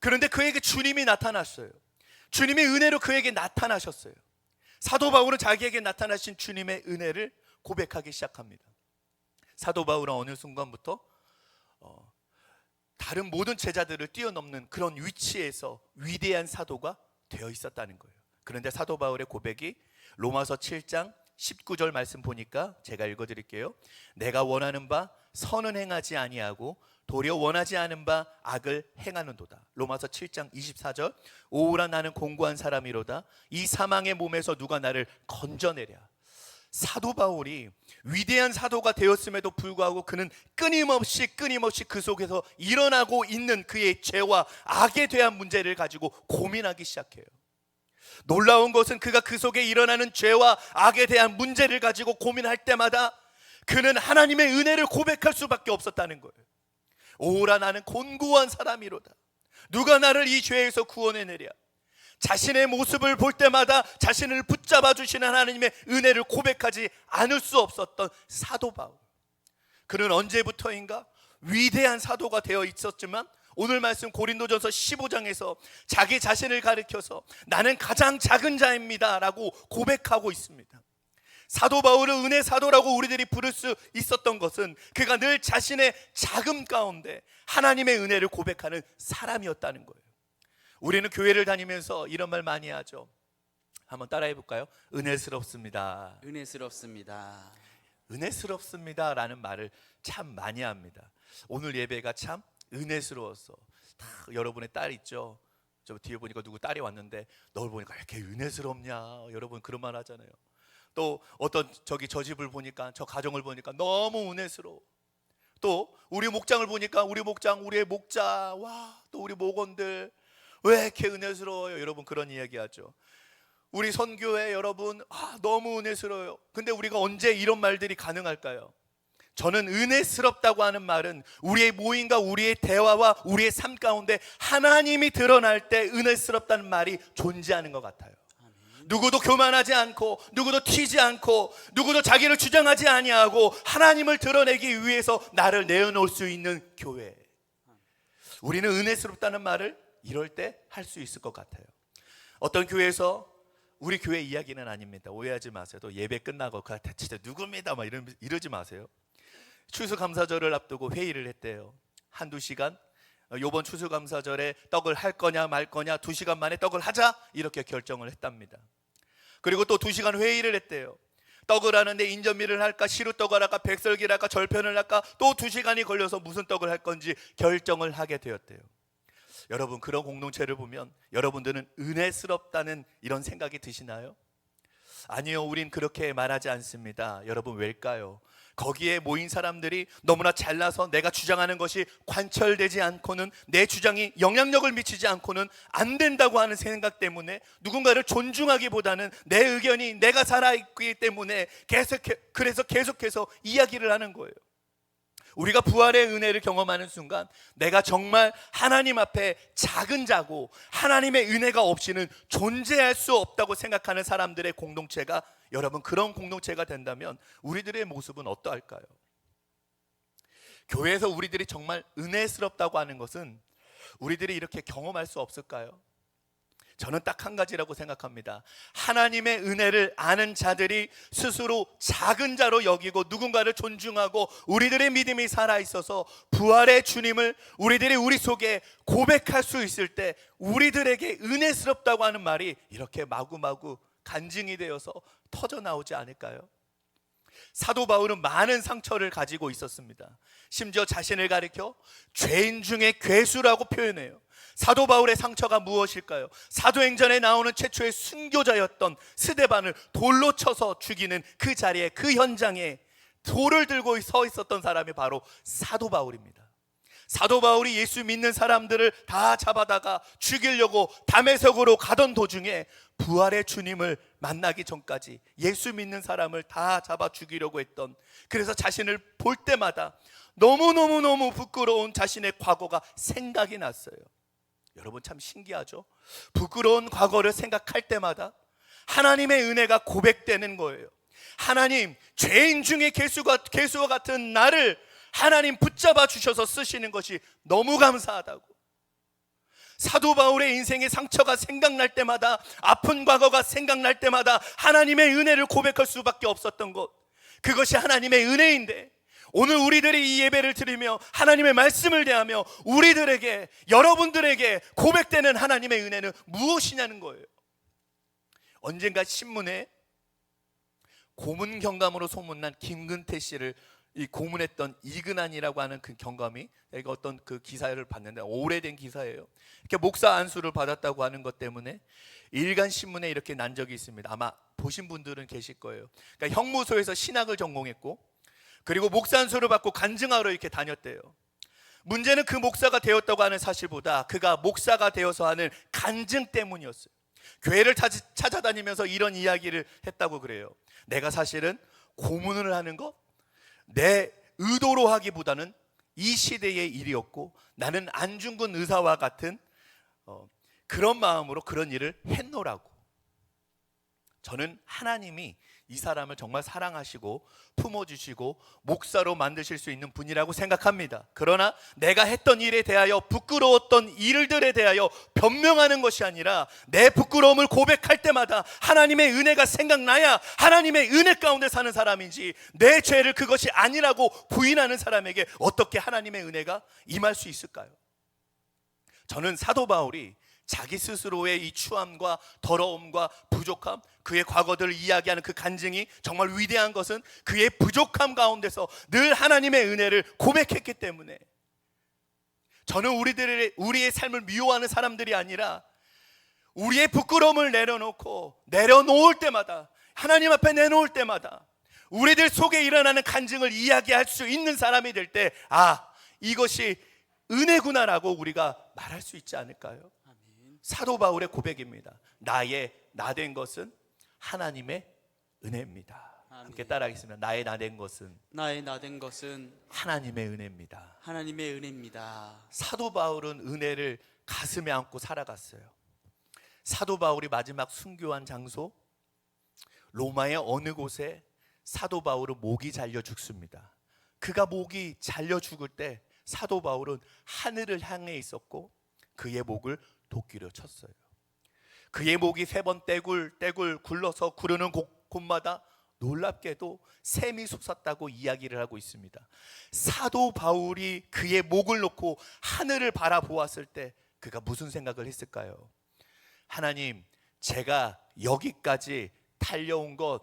그런데 그에게 주님이 나타났어요. 주님의 은혜로 그에게 나타나셨어요. 사도 바울은 자기에게 나타나신 주님의 은혜를 고백하기 시작합니다. 사도 바울은 어느 순간부터 다른 모든 제자들을 뛰어넘는 그런 위치에서 위대한 사도가 되어 있었다는 거예요. 그런데 사도 바울의 고백이 로마서 7장 19절 말씀 보니까 제가 읽어드릴게요. 내가 원하는 바 선은 행하지 아니하고 도리어 원하지 않은 바 악을 행하는도다. 로마서 7장 24절 오우라 나는 공고한 사람이로다. 이 사망의 몸에서 누가 나를 건져내랴. 사도 바울이 위대한 사도가 되었음에도 불구하고 그는 끊임없이 그 속에서 일어나고 있는 그의 죄와 악에 대한 문제를 가지고 고민하기 시작해요. 놀라운 것은 그가 그 속에 일어나는 죄와 악에 대한 문제를 가지고 고민할 때마다 그는 하나님의 은혜를 고백할 수밖에 없었다는 거예요. 오라 나는 곤고한 사람이로다. 누가 나를 이 죄에서 구원해내랴. 자신의 모습을 볼 때마다 자신을 붙잡아 주시는 하나님의 은혜를 고백하지 않을 수 없었던 사도 바울. 그는 언제부터인가 위대한 사도가 되어 있었지만 오늘 말씀 고린도전서 15장에서 자기 자신을 가리켜서 나는 가장 작은 자입니다 라고 고백하고 있습니다. 사도 바울을 은혜 사도라고 우리들이 부를 수 있었던 것은 그가 늘 자신의 작음 가운데 하나님의 은혜를 고백하는 사람이었다는 거예요. 우리는 교회를 다니면서 이런 말 많이 하죠. 한번 따라해 볼까요? 은혜스럽습니다. 은혜스럽습니다. 은혜스럽습니다 라는 말을 참 많이 합니다. 오늘 예배가 참 은혜스러워서 다 여러분의 딸 있죠. 저 뒤에 보니까 누구 딸이 왔는데 널 보니까 왜 이렇게 은혜스럽냐. 여러분 그런 말 하잖아요. 또 어떤 저 집을 보니까 저 가정을 보니까 너무 은혜스러워. 또 우리 목장을 보니까 우리의 목자 와 또 우리 목원들 왜 이렇게 은혜스러워요. 여러분 그런 이야기 하죠. 우리 선교회 여러분 너무 은혜스러워요. 근데 우리가 언제 이런 말들이 가능할까요? 저는 은혜스럽다고 하는 말은 우리의 모임과 우리의 대화와 우리의 삶 가운데 하나님이 드러날 때 은혜스럽다는 말이 존재하는 것 같아요. 누구도 교만하지 않고 누구도 튀지 않고 누구도 자기를 주장하지 아니하고 하나님을 드러내기 위해서 나를 내어놓을 수 있는 교회. 우리는 은혜스럽다는 말을 이럴 때 할 수 있을 것 같아요. 어떤 교회에서 우리 교회 이야기는 아닙니다. 오해하지 마세요. 또 예배 끝나고 그 진짜 누굽니다 막 이러지 마세요. 추수감사절을 앞두고 회의를 했대요. 한두 시간 이번 추수감사절에 떡을 할 거냐 말 거냐 2시간 만에 떡을 하자 이렇게 결정을 했답니다. 그리고 또 2시간 회의를 했대요. 떡을 하는데 인절미를 할까 시루떡을 할까 백설기를 할까 절편을 할까 또 2시간이 걸려서 무슨 떡을 할 건지 결정을 하게 되었대요. 여러분 그런 공동체를 보면 여러분들은 은혜스럽다는 이런 생각이 드시나요? 아니요, 우린 그렇게 말하지 않습니다. 여러분 왜일까요? 거기에 모인 사람들이 너무나 잘나서 내가 주장하는 것이 관철되지 않고는 내 주장이 영향력을 미치지 않고는 안 된다고 하는 생각 때문에 누군가를 존중하기보다는 내 의견이 내가 살아있기 때문에 그래서 계속해서 이야기를 하는 거예요. 우리가 부활의 은혜를 경험하는 순간 내가 정말 하나님 앞에 작은 자고 하나님의 은혜가 없이는 존재할 수 없다고 생각하는 사람들의 공동체가 여러분 그런 공동체가 된다면 우리들의 모습은 어떠할까요? 교회에서 우리들이 정말 은혜스럽다고 하는 것은 우리들이 이렇게 경험할 수 없을까요? 저는 딱 한 가지라고 생각합니다. 하나님의 은혜를 아는 자들이 스스로 작은 자로 여기고 누군가를 존중하고 우리들의 믿음이 살아있어서 부활의 주님을 우리들이 우리 속에 고백할 수 있을 때 우리들에게 은혜스럽다고 하는 말이 이렇게 마구마구 간증이 되어서 터져나오지 않을까요? 사도 바울은 많은 상처를 가지고 있었습니다. 심지어 자신을 가리켜 죄인 중에 괴수라고 표현해요. 사도 바울의 상처가 무엇일까요? 사도행전에 나오는 최초의 순교자였던 스데반을 돌로 쳐서 죽이는 그 자리에 그 현장에 돌을 들고 서 있었던 사람이 바로 사도 바울입니다. 사도 바울이 예수 믿는 사람들을 다 잡아다가 죽이려고 다메섹으로 가던 도중에 부활의 주님을 만나기 전까지 예수 믿는 사람을 다 잡아 죽이려고 했던, 그래서 자신을 볼 때마다 너무너무 부끄러운 자신의 과거가 생각이 났어요. 여러분 참 신기하죠? 부끄러운 과거를 생각할 때마다 하나님의 은혜가 고백되는 거예요. 하나님, 죄인 중에 괴수와 같은 나를 하나님 붙잡아 주셔서 쓰시는 것이 너무 감사하다고. 사도 바울의 인생의 상처가 생각날 때마다, 아픈 과거가 생각날 때마다 하나님의 은혜를 고백할 수밖에 없었던 것, 그것이 하나님의 은혜인데, 오늘 우리들이 이 예배를 드리며 하나님의 말씀을 대하며 우리들에게, 여러분들에게 고백되는 하나님의 은혜는 무엇이냐는 거예요. 언젠가 신문에 고문 경감으로 소문난 김근태 씨를 이 고문했던 이근한이라고 하는 그 경감이, 내가 어떤 그 기사를 봤는데 오래된 기사예요. 이렇게 목사 안수를 받았다고 하는 것 때문에 일간 신문에 이렇게 난 적이 있습니다. 아마 보신 분들은 계실 거예요. 그러니까 형무소에서 신학을 전공했고, 그리고 목사 안수를 받고 간증하러 이렇게 다녔대요. 문제는 그 목사가 되었다고 하는 사실보다 그가 목사가 되어서 하는 간증 때문이었어요. 교회를 찾아다니면서 이런 이야기를 했다고 그래요. 내가 사실은 고문을 하는 거 내 의도로 하기보다는 이 시대의 일이었고, 나는 안중근 의사와 같은 그런 마음으로 그런 일을 했노라고. 저는 하나님이 이 사람을 정말 사랑하시고 품어주시고 목사로 만드실 수 있는 분이라고 생각합니다. 그러나 내가 했던 일에 대하여, 부끄러웠던 일들에 대하여 변명하는 것이 아니라, 내 부끄러움을 고백할 때마다 하나님의 은혜가 생각나야 하나님의 은혜 가운데 사는 사람이지, 내 죄를 그것이 아니라고 부인하는 사람에게 어떻게 하나님의 은혜가 임할 수 있을까요? 저는 사도 바울이 자기 스스로의 이 추함과 더러움과 부족함, 그의 과거들을 이야기하는 그 간증이 정말 위대한 것은 그의 부족함 가운데서 늘 하나님의 은혜를 고백했기 때문에, 저는 우리의 삶을 미워하는 사람들이 아니라 우리의 부끄러움을 내려놓을 때마다, 하나님 앞에 내놓을 때마다 우리들 속에 일어나는 간증을 이야기할 수 있는 사람이 될 때, 아, 이것이 은혜구나라고 우리가 말할 수 있지 않을까요? 사도 바울의 고백입니다. 나 된 것은 하나님의 은혜입니다. 아멘. 함께 따라하겠습니다. 나의 나 된 것은 하나님의 은혜입니다. 하나님의 은혜입니다. 사도 바울은 은혜를 가슴에 안고 살아갔어요. 사도 바울이 마지막 순교한 장소, 로마의 어느 곳에 사도 바울은 목이 잘려 죽습니다. 그가 목이 잘려 죽을 때 사도 바울은 하늘을 향해 있었고 그의 목을 도끼로 쳤어요. 그의 목이 3번 떼굴 굴러서 구르는 곳마다 놀랍게도 샘이 솟았다고 이야기를 하고 있습니다. 사도 바울이 그의 목을 놓고 하늘을 바라보았을 때 그가 무슨 생각을 했을까요? 하나님, 제가 여기까지 달려온 것,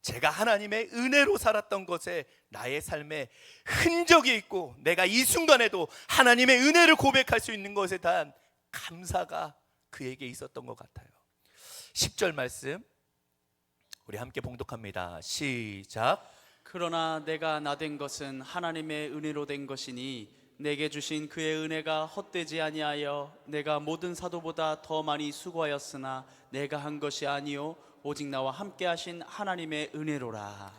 제가 하나님의 은혜로 살았던 것에 나의 삶에 흔적이 있고, 내가 이 순간에도 하나님의 은혜를 고백할 수 있는 것에 대한 감사가 그에게 있었던 것 같아요. 10절 말씀 우리 함께 봉독합니다. 시작. 그러나 내가 나 된 것은 하나님의 은혜로 된 것이니 내게 주신 그의 은혜가 헛되지 아니하여 내가 모든 사도보다 더 많이 수고하였으나 내가 한 것이 아니요 오직 나와 함께 하신 하나님의 은혜로라.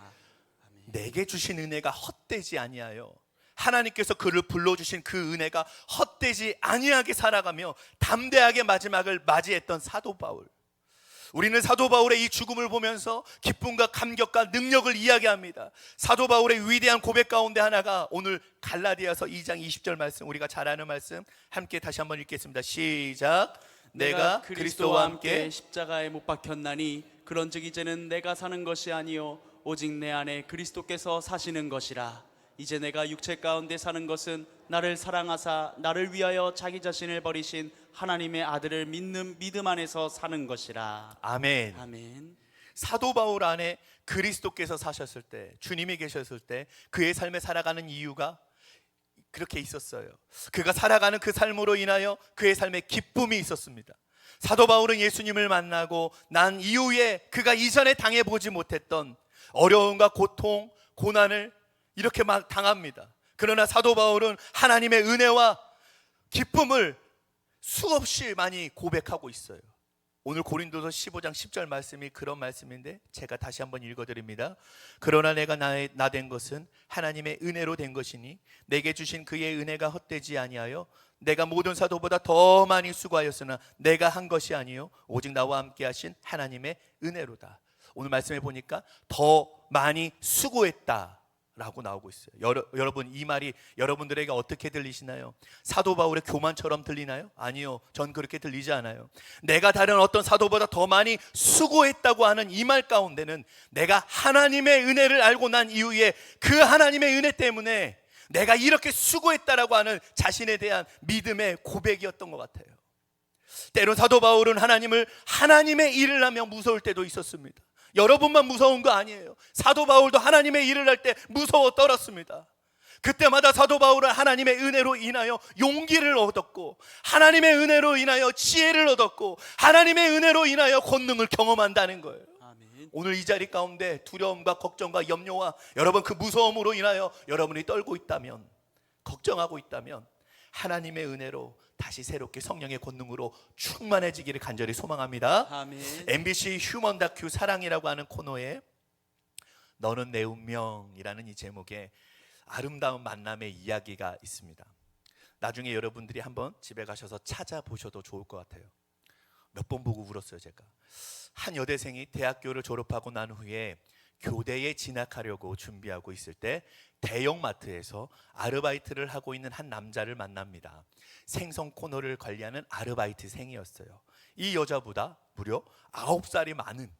내게 주신 은혜가 헛되지 아니하여, 하나님께서 그를 불러주신 그 은혜가 헛되지 아니하게 살아가며 담대하게 마지막을 맞이했던 사도 바울. 우리는 사도 바울의 이 죽음을 보면서 기쁨과 감격과 능력을 이야기합니다. 사도 바울의 위대한 고백 가운데 하나가 오늘 갈라디아서 2장 20절 말씀, 우리가 잘 아는 말씀 함께 다시 한번 읽겠습니다. 시작. 내가 그리스도와 함께 십자가에 못 박혔나니 그런즉 이제는 내가 사는 것이 아니요 오직 내 안에 그리스도께서 사시는 것이라. 이제 내가 육체 가운데 사는 것은 나를 사랑하사 나를 위하여 자기 자신을 버리신 하나님의 아들을 믿는 믿음 안에서 사는 것이라. 아멘. 아멘. 사도 바울 안에 그리스도께서 사셨을 때, 주님이 계셨을 때 그의 삶에 살아가는 이유가 그렇게 있었어요. 그가 살아가는 그 삶으로 인하여 그의 삶에 기쁨이 있었습니다. 사도 바울은 예수님을 만나고 난 이후에 그가 이전에 당해보지 못했던 어려움과 고통, 고난을 이렇게 막 당합니다. 그러나 사도 바울은 하나님의 은혜와 기쁨을 수없이 많이 고백하고 있어요. 오늘 고린도서 15장 10절 말씀이 그런 말씀인데 제가 다시 한번 읽어드립니다. 그러나 내가 나 된 것은 하나님의 은혜로 된 것이니 내게 주신 그의 은혜가 헛되지 아니하여 내가 모든 사도보다 더 많이 수고하였으나 내가 한 것이 아니요 오직 나와 함께 하신 하나님의 은혜로다. 오늘 말씀해 보니까 더 많이 수고했다 라고 나오고 있어요. 여러분, 이 말이 여러분들에게 어떻게 들리시나요? 사도 바울의 교만처럼 들리나요? 아니요, 전 그렇게 들리지 않아요. 내가 다른 어떤 사도보다 더 많이 수고했다고 하는 이 말 가운데는 내가 하나님의 은혜를 알고 난 이후에 그 하나님의 은혜 때문에 내가 이렇게 수고했다라고 하는 자신에 대한 믿음의 고백이었던 것 같아요. 때론 사도 바울은 하나님의 일을 하며 무서울 때도 있었습니다. 여러분만 무서운 거 아니에요. 사도 바울도 하나님의 일을 할 때 무서워 떨었습니다. 그때마다 사도 바울은 하나님의 은혜로 인하여 용기를 얻었고, 하나님의 은혜로 인하여 지혜를 얻었고, 하나님의 은혜로 인하여 권능을 경험한다는 거예요. 아멘. 오늘 이 자리 가운데 두려움과 걱정과 염려와 여러분 그 무서움으로 인하여 여러분이 떨고 있다면, 걱정하고 있다면 하나님의 은혜로 다시 새롭게 성령의 권능으로 충만해지기를 간절히 소망합니다. 아멘. MBC 휴먼 다큐 사랑이라고 하는 코너에 너는 내 운명이라는 이 제목의 아름다운 만남의 이야기가 있습니다. 나중에 여러분들이 한번 집에 가셔서 찾아보셔도 좋을 것 같아요. 몇 번 보고 울었어요. 제가 한 여대생이 대학교를 졸업하고 난 후에 교대에 진학하려고 준비하고 있을 때 대형마트에서 아르바이트를 하고 있는 한 남자를 만납니다. 생선 코너를 관리하는 아르바이트생이었어요. 이 여자보다 무려 9살이 많은,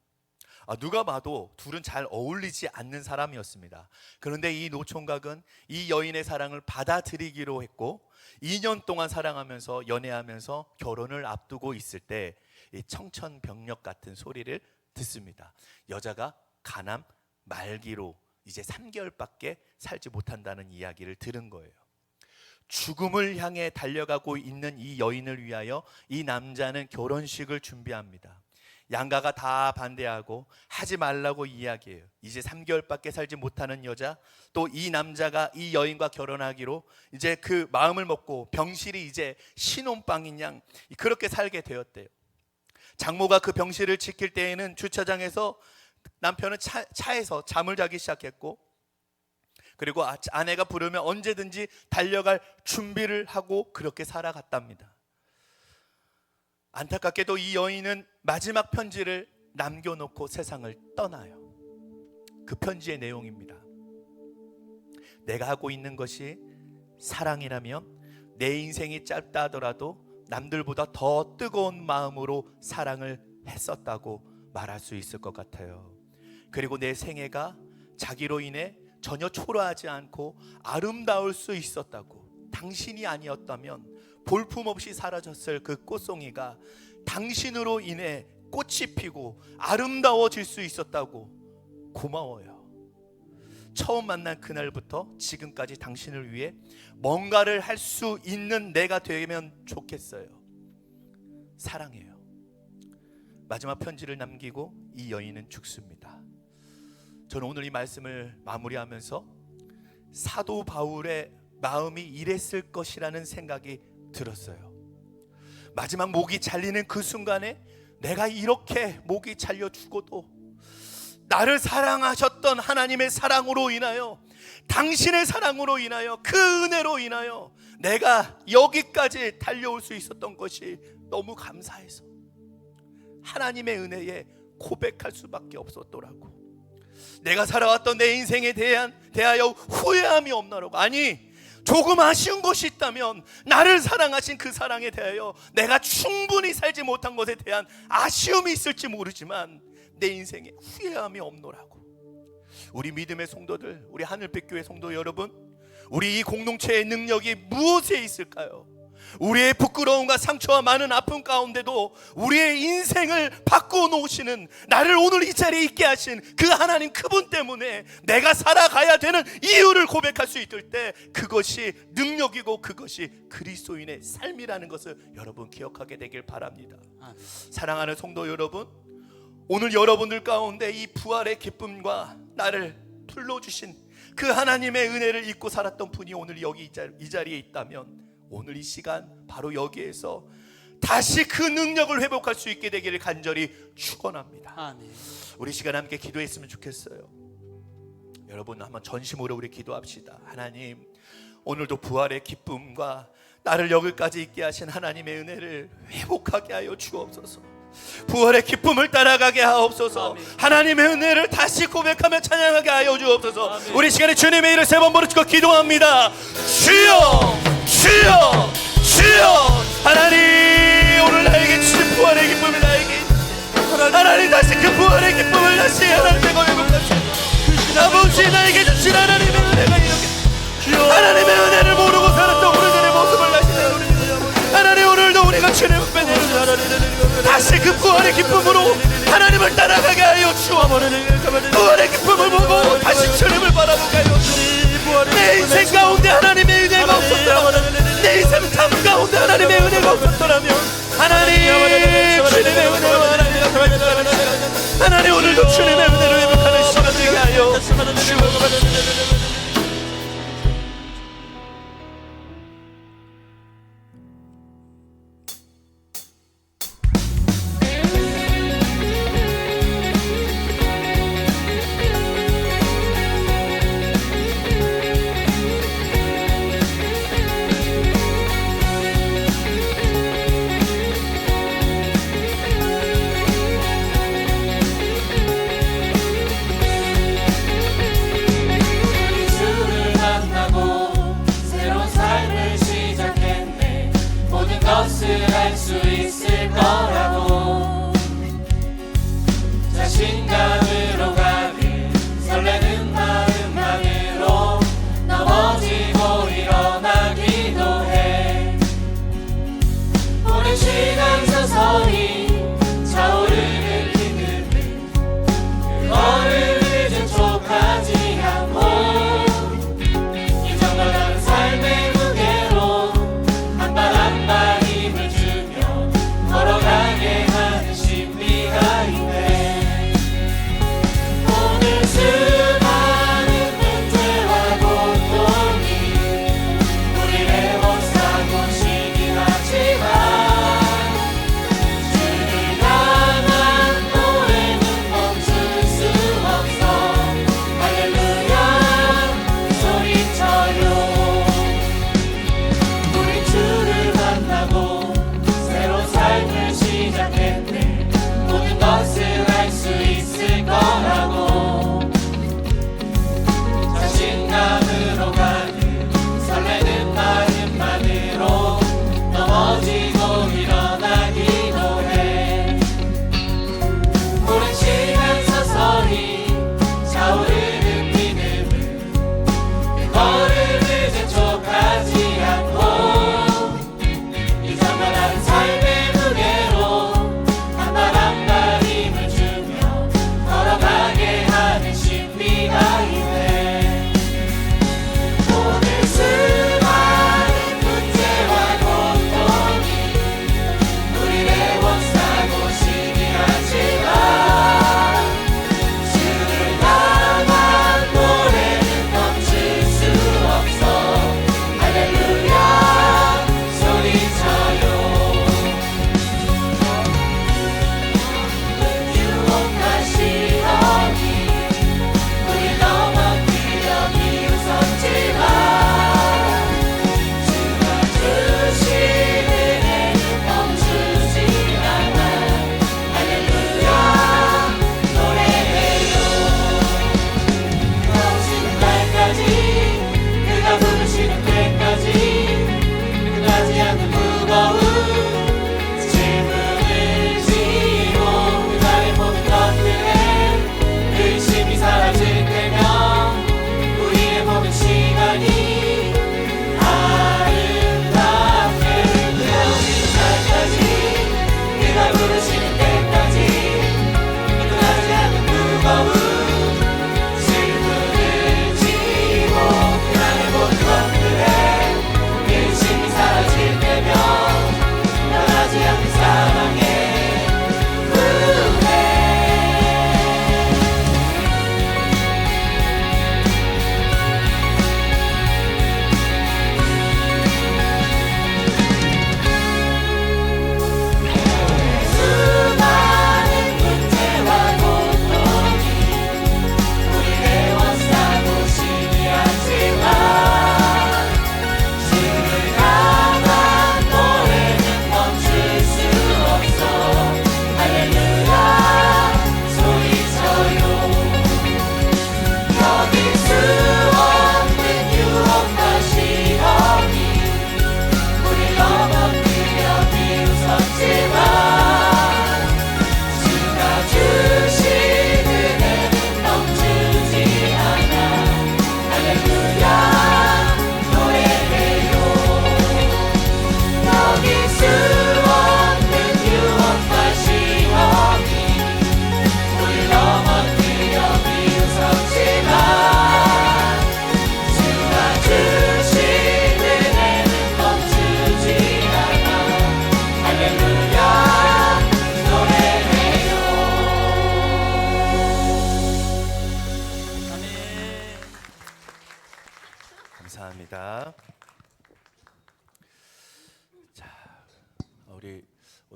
누가 봐도 둘은 잘 어울리지 않는 사람이었습니다. 그런데 이 노총각은 이 여인의 사랑을 받아들이기로 했고 2년 동안 사랑하면서 연애하면서 결혼을 앞두고 있을 때 이 청천벽력 같은 소리를 듣습니다. 여자가 간암 말기로 이제 3개월밖에 살지 못한다는 이야기를 들은 거예요. 죽음을 향해 달려가고 있는 이 여인을 위하여 이 남자는 결혼식을 준비합니다. 양가가 다 반대하고 하지 말라고 이야기해요. 이제 3개월밖에 살지 못하는 여자, 또 이 남자가 이 여인과 결혼하기로 이제 그 마음을 먹고 병실이 이제 신혼방인 양 그렇게 살게 되었대요. 장모가 그 병실을 지킬 때에는 주차장에서 남편은 차에서 잠을 자기 시작했고, 그리고 아내가 부르면 언제든지 달려갈 준비를 하고 그렇게 살아갔답니다. 안타깝게도 이 여인은 마지막 편지를 남겨놓고 세상을 떠나요. 그 편지의 내용입니다. 내가 하고 있는 것이 사랑이라면 내 인생이 짧다 하더라도 남들보다 더 뜨거운 마음으로 사랑을 했었다고 말할 수 있을 것 같아요. 그리고 내 생애가 자기로 인해 전혀 초라하지 않고 아름다울 수 있었다고, 당신이 아니었다면 볼품없이 사라졌을 그 꽃송이가 당신으로 인해 꽃이 피고 아름다워질 수 있었다고 고마워요. 처음 만난 그날부터 지금까지 당신을 위해 뭔가를 할 수 있는 내가 되면 좋겠어요. 사랑해요. 마지막 편지를 남기고 이 여인은 죽습니다. 저는 오늘 이 말씀을 마무리하면서 사도 바울의 마음이 이랬을 것이라는 생각이 들었어요. 마지막 목이 잘리는 그 순간에 내가 이렇게 목이 잘려 죽어도 나를 사랑하셨던 하나님의 사랑으로 인하여, 당신의 사랑으로 인하여, 그 은혜로 인하여 내가 여기까지 달려올 수 있었던 것이 너무 감사해서 하나님의 은혜에 고백할 수밖에 없었더라고. 내가 살아왔던 내 인생에 대하여 후회함이 없나라고. 아니, 조금 아쉬운 것이 있다면 나를 사랑하신 그 사랑에 대하여 내가 충분히 살지 못한 것에 대한 아쉬움이 있을지 모르지만 내 인생에 후회함이 없노라고. 우리 믿음의 성도들, 우리 하늘빛 교회 성도 여러분, 우리 이 공동체의 능력이 무엇에 있을까요? 우리의 부끄러움과 상처와 많은 아픔 가운데도 우리의 인생을 바꾸어 놓으시는, 나를 오늘 이 자리에 있게 하신 그 하나님 그분 때문에 내가 살아가야 되는 이유를 고백할 수 있을 때 그것이 능력이고 그것이 그리스도인의 삶이라는 것을 여러분 기억하게 되길 바랍니다. 사랑하는 성도 여러분, 오늘 여러분들 가운데 이 부활의 기쁨과 나를 불러주신 그 하나님의 은혜를 잊고 살았던 분이 오늘 여기 이 자리에 있다면 오늘 이 시간 바로 여기에서 다시 그 능력을 회복할 수 있게 되기를 간절히 축원합니다. 아멘. 우리 시간 함께 기도했으면 좋겠어요. 여러분 한번 전심으로 우리 기도합시다. 하나님, 오늘도 부활의 기쁨과 나를 여기까지 있게 하신 하나님의 은혜를 회복하게 하여 주옵소서. 부활의 기쁨을 따라가게 하옵소서. 하나님의 은혜를 다시 고백하며 찬양하게 하여 주옵소서. 우리 시간에 주님의 이름을 세 번 부르짖고 기도합니다. 주여 주여 주여. 하나님 오늘 나에게 주신 부활의 기쁨을 나에게 하나님 다시 그 부활의 기쁨을 다시 하나님의 회복하시고 아버지 나에게 주신 하나님의 은혜가 이렇게 하나님의 은혜를 모르고 살았던 우리들의 모습을 다시 내놓으니 하나님 오늘도 우리가 주님 앞에 내놓으니 다시 그 부활의 기쁨으로 하나님을 따라가게 하여 주옵소서. 부활의 기쁨을 보고 다시 주님을 바라보게 하여 주옵소서. 내 인생 가운데 하나님의 은혜가 없었더라면 내 인생 삶 가운데 하나님의 은혜가 없었더라면 하나님 주님의 은혜로 하나님 오늘도 주님의 은혜로 회복하는 시간 되게 하여 주옵소서.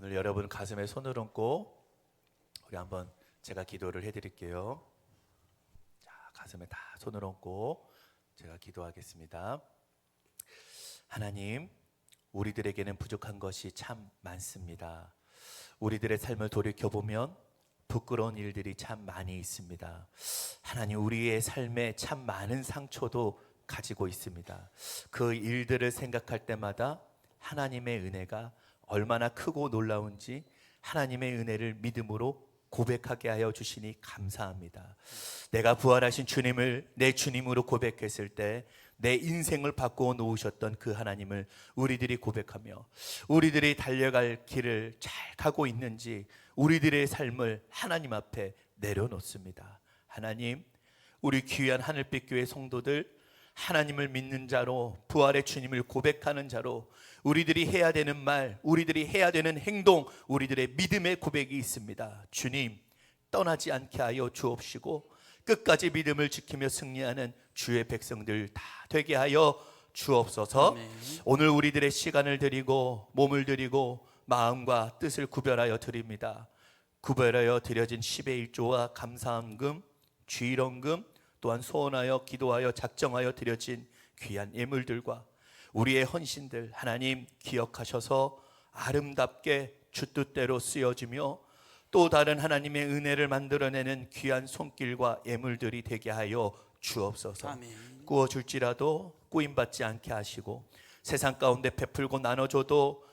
오늘 여러분 가슴에 손을 얹고 우리 한번 제가 기도를 해드릴게요. 자, 가슴에 다 손을 얹고 제가 기도하겠습니다. 하나님, 우리들에게는 부족한 것이 참 많습니다. 우리들의 삶을 돌이켜보면 부끄러운 일들이 참 많이 있습니다. 하나님, 우리의 삶에 참 많은 상처도 가지고 있습니다. 그 일들을 생각할 때마다 하나님의 은혜가 얼마나 크고 놀라운지 하나님의 은혜를 믿음으로 고백하게 하여 주시니 감사합니다. 내가 부활하신 주님을 내 주님으로 고백했을 때 내 인생을 바꾸어 놓으셨던 그 하나님을 우리들이 고백하며 우리들이 달려갈 길을 잘 가고 있는지 우리들의 삶을 하나님 앞에 내려놓습니다. 하나님, 우리 귀한 하늘빛 교회 성도들, 하나님을 믿는 자로, 부활의 주님을 고백하는 자로 우리들이 해야 되는 말, 우리들이 해야 되는 행동, 우리들의 믿음의 고백이 있습니다. 주님, 떠나지 않게 하여 주옵시고 끝까지 믿음을 지키며 승리하는 주의 백성들 다 되게 하여 주옵소서. 아멘. 오늘 우리들의 시간을 드리고 몸을 드리고 마음과 뜻을 구별하여 드립니다. 구별하여 드려진 10의 1조와 감사함금, 주일원금, 또한 소원하여 기도하여 작정하여 드려진 귀한 예물들과 우리의 헌신들 하나님 기억하셔서 아름답게 주 뜻대로 쓰여지며 또 다른 하나님의 은혜를 만들어내는 귀한 손길과 예물들이 되게 하여 주옵소서. 아멘. 구워줄지라도 꾸임받지 않게 하시고 세상 가운데 베풀고 나눠줘도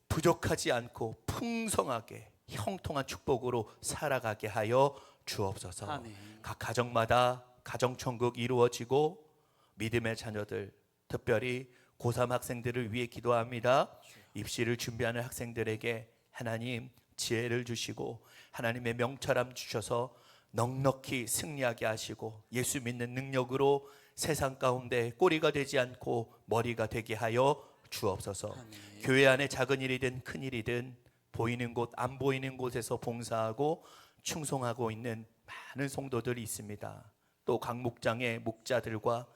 부족하지 않고 풍성하게 형통한 축복으로 살아가게 하여 주옵소서. 아멘. 각 가정마다 가정천국 이루어지고 믿음의 자녀들, 특별히 고3 학생들을 위해 기도합니다. 입시를 준비하는 학생들에게 하나님 지혜를 주시고 하나님의 명철함 주셔서 넉넉히 승리하게 하시고 예수 믿는 능력으로 세상 가운데 꼬리가 되지 않고 머리가 되게 하여 주옵소서. 아멘. 교회 안에 작은 일이든 큰 일이든 보이는 곳 안 보이는 곳에서 봉사하고 충성하고 있는 많은 성도들이 있습니다. 또 각 목장의 목자들과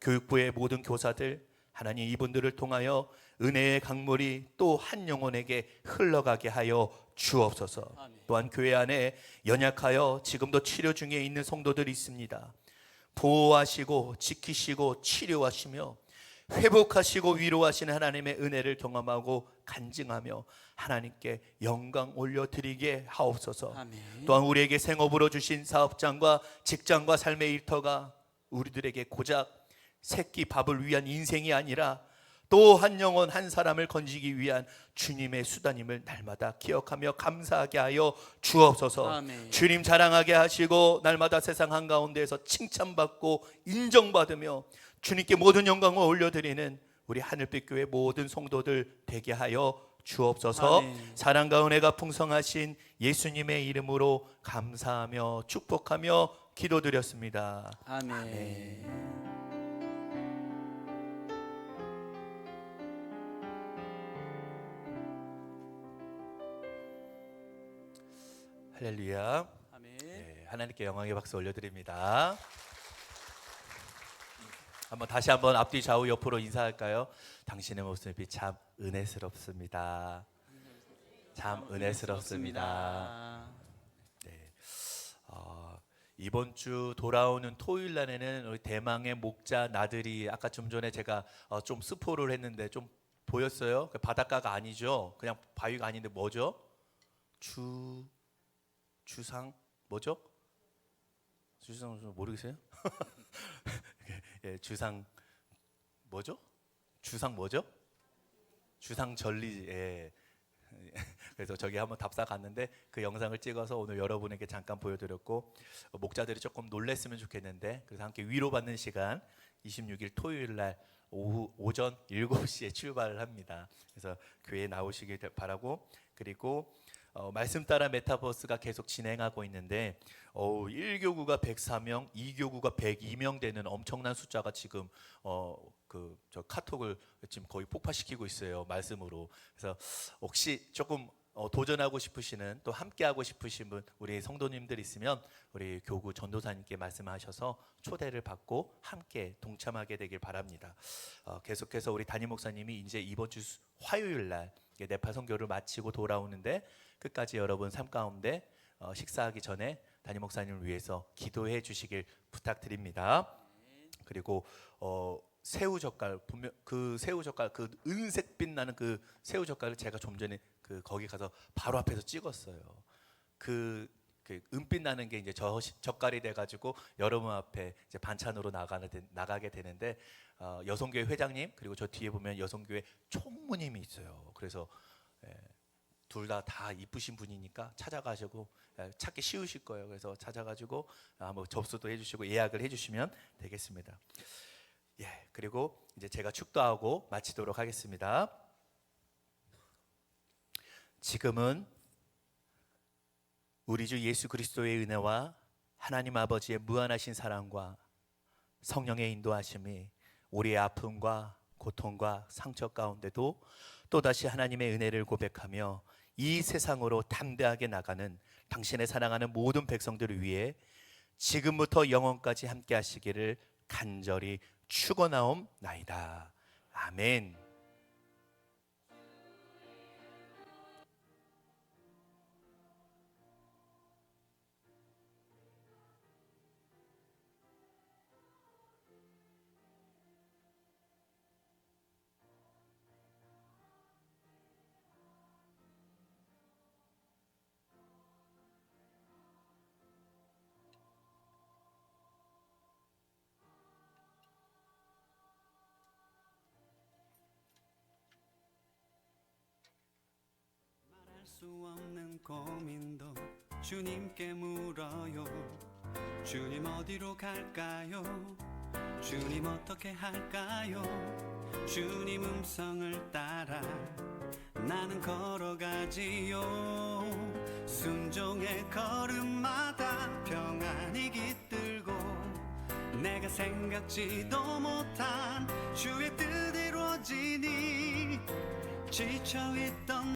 교육부의 모든 교사들, 하나님 이분들을 통하여 은혜의 강물이 또 한 영혼에게 흘러가게 하여 주옵소서. 아멘. 또한 교회 안에 연약하여 지금도 치료 중에 있는 성도들이 있습니다. 보호하시고 지키시고 치료하시며 회복하시고 위로하시는 하나님의 은혜를 경험하고 간증하며 하나님께 영광 올려드리게 하옵소서. 아멘. 또한 우리에게 생업으로 주신 사업장과 직장과 삶의 일터가 우리들에게 고작 새끼 밥을 위한 인생이 아니라 또 한 영혼 한 사람을 건지기 위한 주님의 수단임을 날마다 기억하며 감사하게 하여 주옵소서. 아멘. 주님 자랑하게 하시고 날마다 세상 한가운데에서 칭찬받고 인정받으며 주님께 모든 영광을 올려드리는 우리 하늘빛 교회 모든 성도들 되게 하여 주옵소서. 아멘. 사랑과 은혜가 풍성하신 예수님의 이름으로 감사하며 축복하며 기도드렸습니다. 아멘. 할렐루야. 아멘. 네, 하나님께 영광의 박수 올려드립니다. 다시 한번 앞뒤 좌우 옆으로 인사할까요? 당신의 모습이 참 은혜스럽습니다. 참 은혜스럽습니다. 네. 이번 주 돌아오는 토요일 날에는 우리 대망의 목자 나들이 아까 좀 전에 제가 좀 스포를 했는데 좀 보였어요? 바닷가가 아니죠? 그냥 바위가 아닌데 뭐죠? 주상 뭐죠? 주상 모르겠어요? 예, 주상 뭐죠? 주상 뭐죠? 주상 전리. 예. 그래서 저기 한번 답사 갔는데 그 영상을 찍어서 오늘 여러분에게 잠깐 보여드렸고 목자들이 조금 놀랬으면 좋겠는데 그래서 함께 위로받는 시간 26일 토요일 날 오전 7시에 출발을 합니다. 그래서 교회에 나오시길 바라고 그리고 말씀 따라 메타버스가 계속 진행하고 있는데 1교구가 104명, 2교구가 102명 되는 엄청난 숫자가 지금 저 카톡을 지금 거의 폭파시키고 있어요. 말씀으로. 그래서 혹시 조금 도전하고 싶으시는 또 함께하고 싶으신 분 우리 성도님들 있으면 우리 교구 전도사님께 말씀하셔서 초대를 받고 함께 동참하게 되길 바랍니다. 계속해서 우리 담임 목사님이 이제 이번 주 화요일 날 네팔 선교를 마치고 돌아오는데 끝까지 여러분 삶 가운데 식사하기 전에 담임 목사님을 위해서 기도해 주시길 부탁드립니다. 그리고 새우 젓갈, 분명 그 새우 젓갈, 그 은색빛 나는 그 새우 젓갈을 제가 좀 전에 거기 가서 바로 앞에서 찍었어요. 그 은빛 나는 게 이제 젓갈이 돼가지고 여러분 앞에 이제 반찬으로 나가게 되는데, 여성교회 회장님, 그리고 저 뒤에 보면 여성교회 총무님이 있어요. 그래서 둘 다 이쁘신 분이니까 찾아가시고, 찾기 쉬우실 거예요. 그래서 찾아가지고 한번 접수도 해주시고 예약을 해주시면 되겠습니다. 예, 그리고 이제 제가 축도하고 마치도록 하겠습니다. 지금은 우리 주 예수 그리스도의 은혜와 하나님 아버지의 무한하신 사랑과 성령의 인도하심이 우리의 아픔과 고통과 상처 가운데도 또다시 하나님의 은혜를 고백하며 이 세상으로 담대하게 나가는 당신의 사랑하는 모든 백성들을 위해 지금부터 영원까지 함께 하시기를 간절히 축원하옵나이다. 아멘. 말할 수 없는 고민도 주님께 물어요. 주님 어디로 갈까요? 주님 어떻게 할까요? 주님 음성을 따라 나는 걸어가지요. 순종의 걸음마다 평안이 깃들고 내가 생각지도 못한 주의 뜻 이루어지니 지쳐있던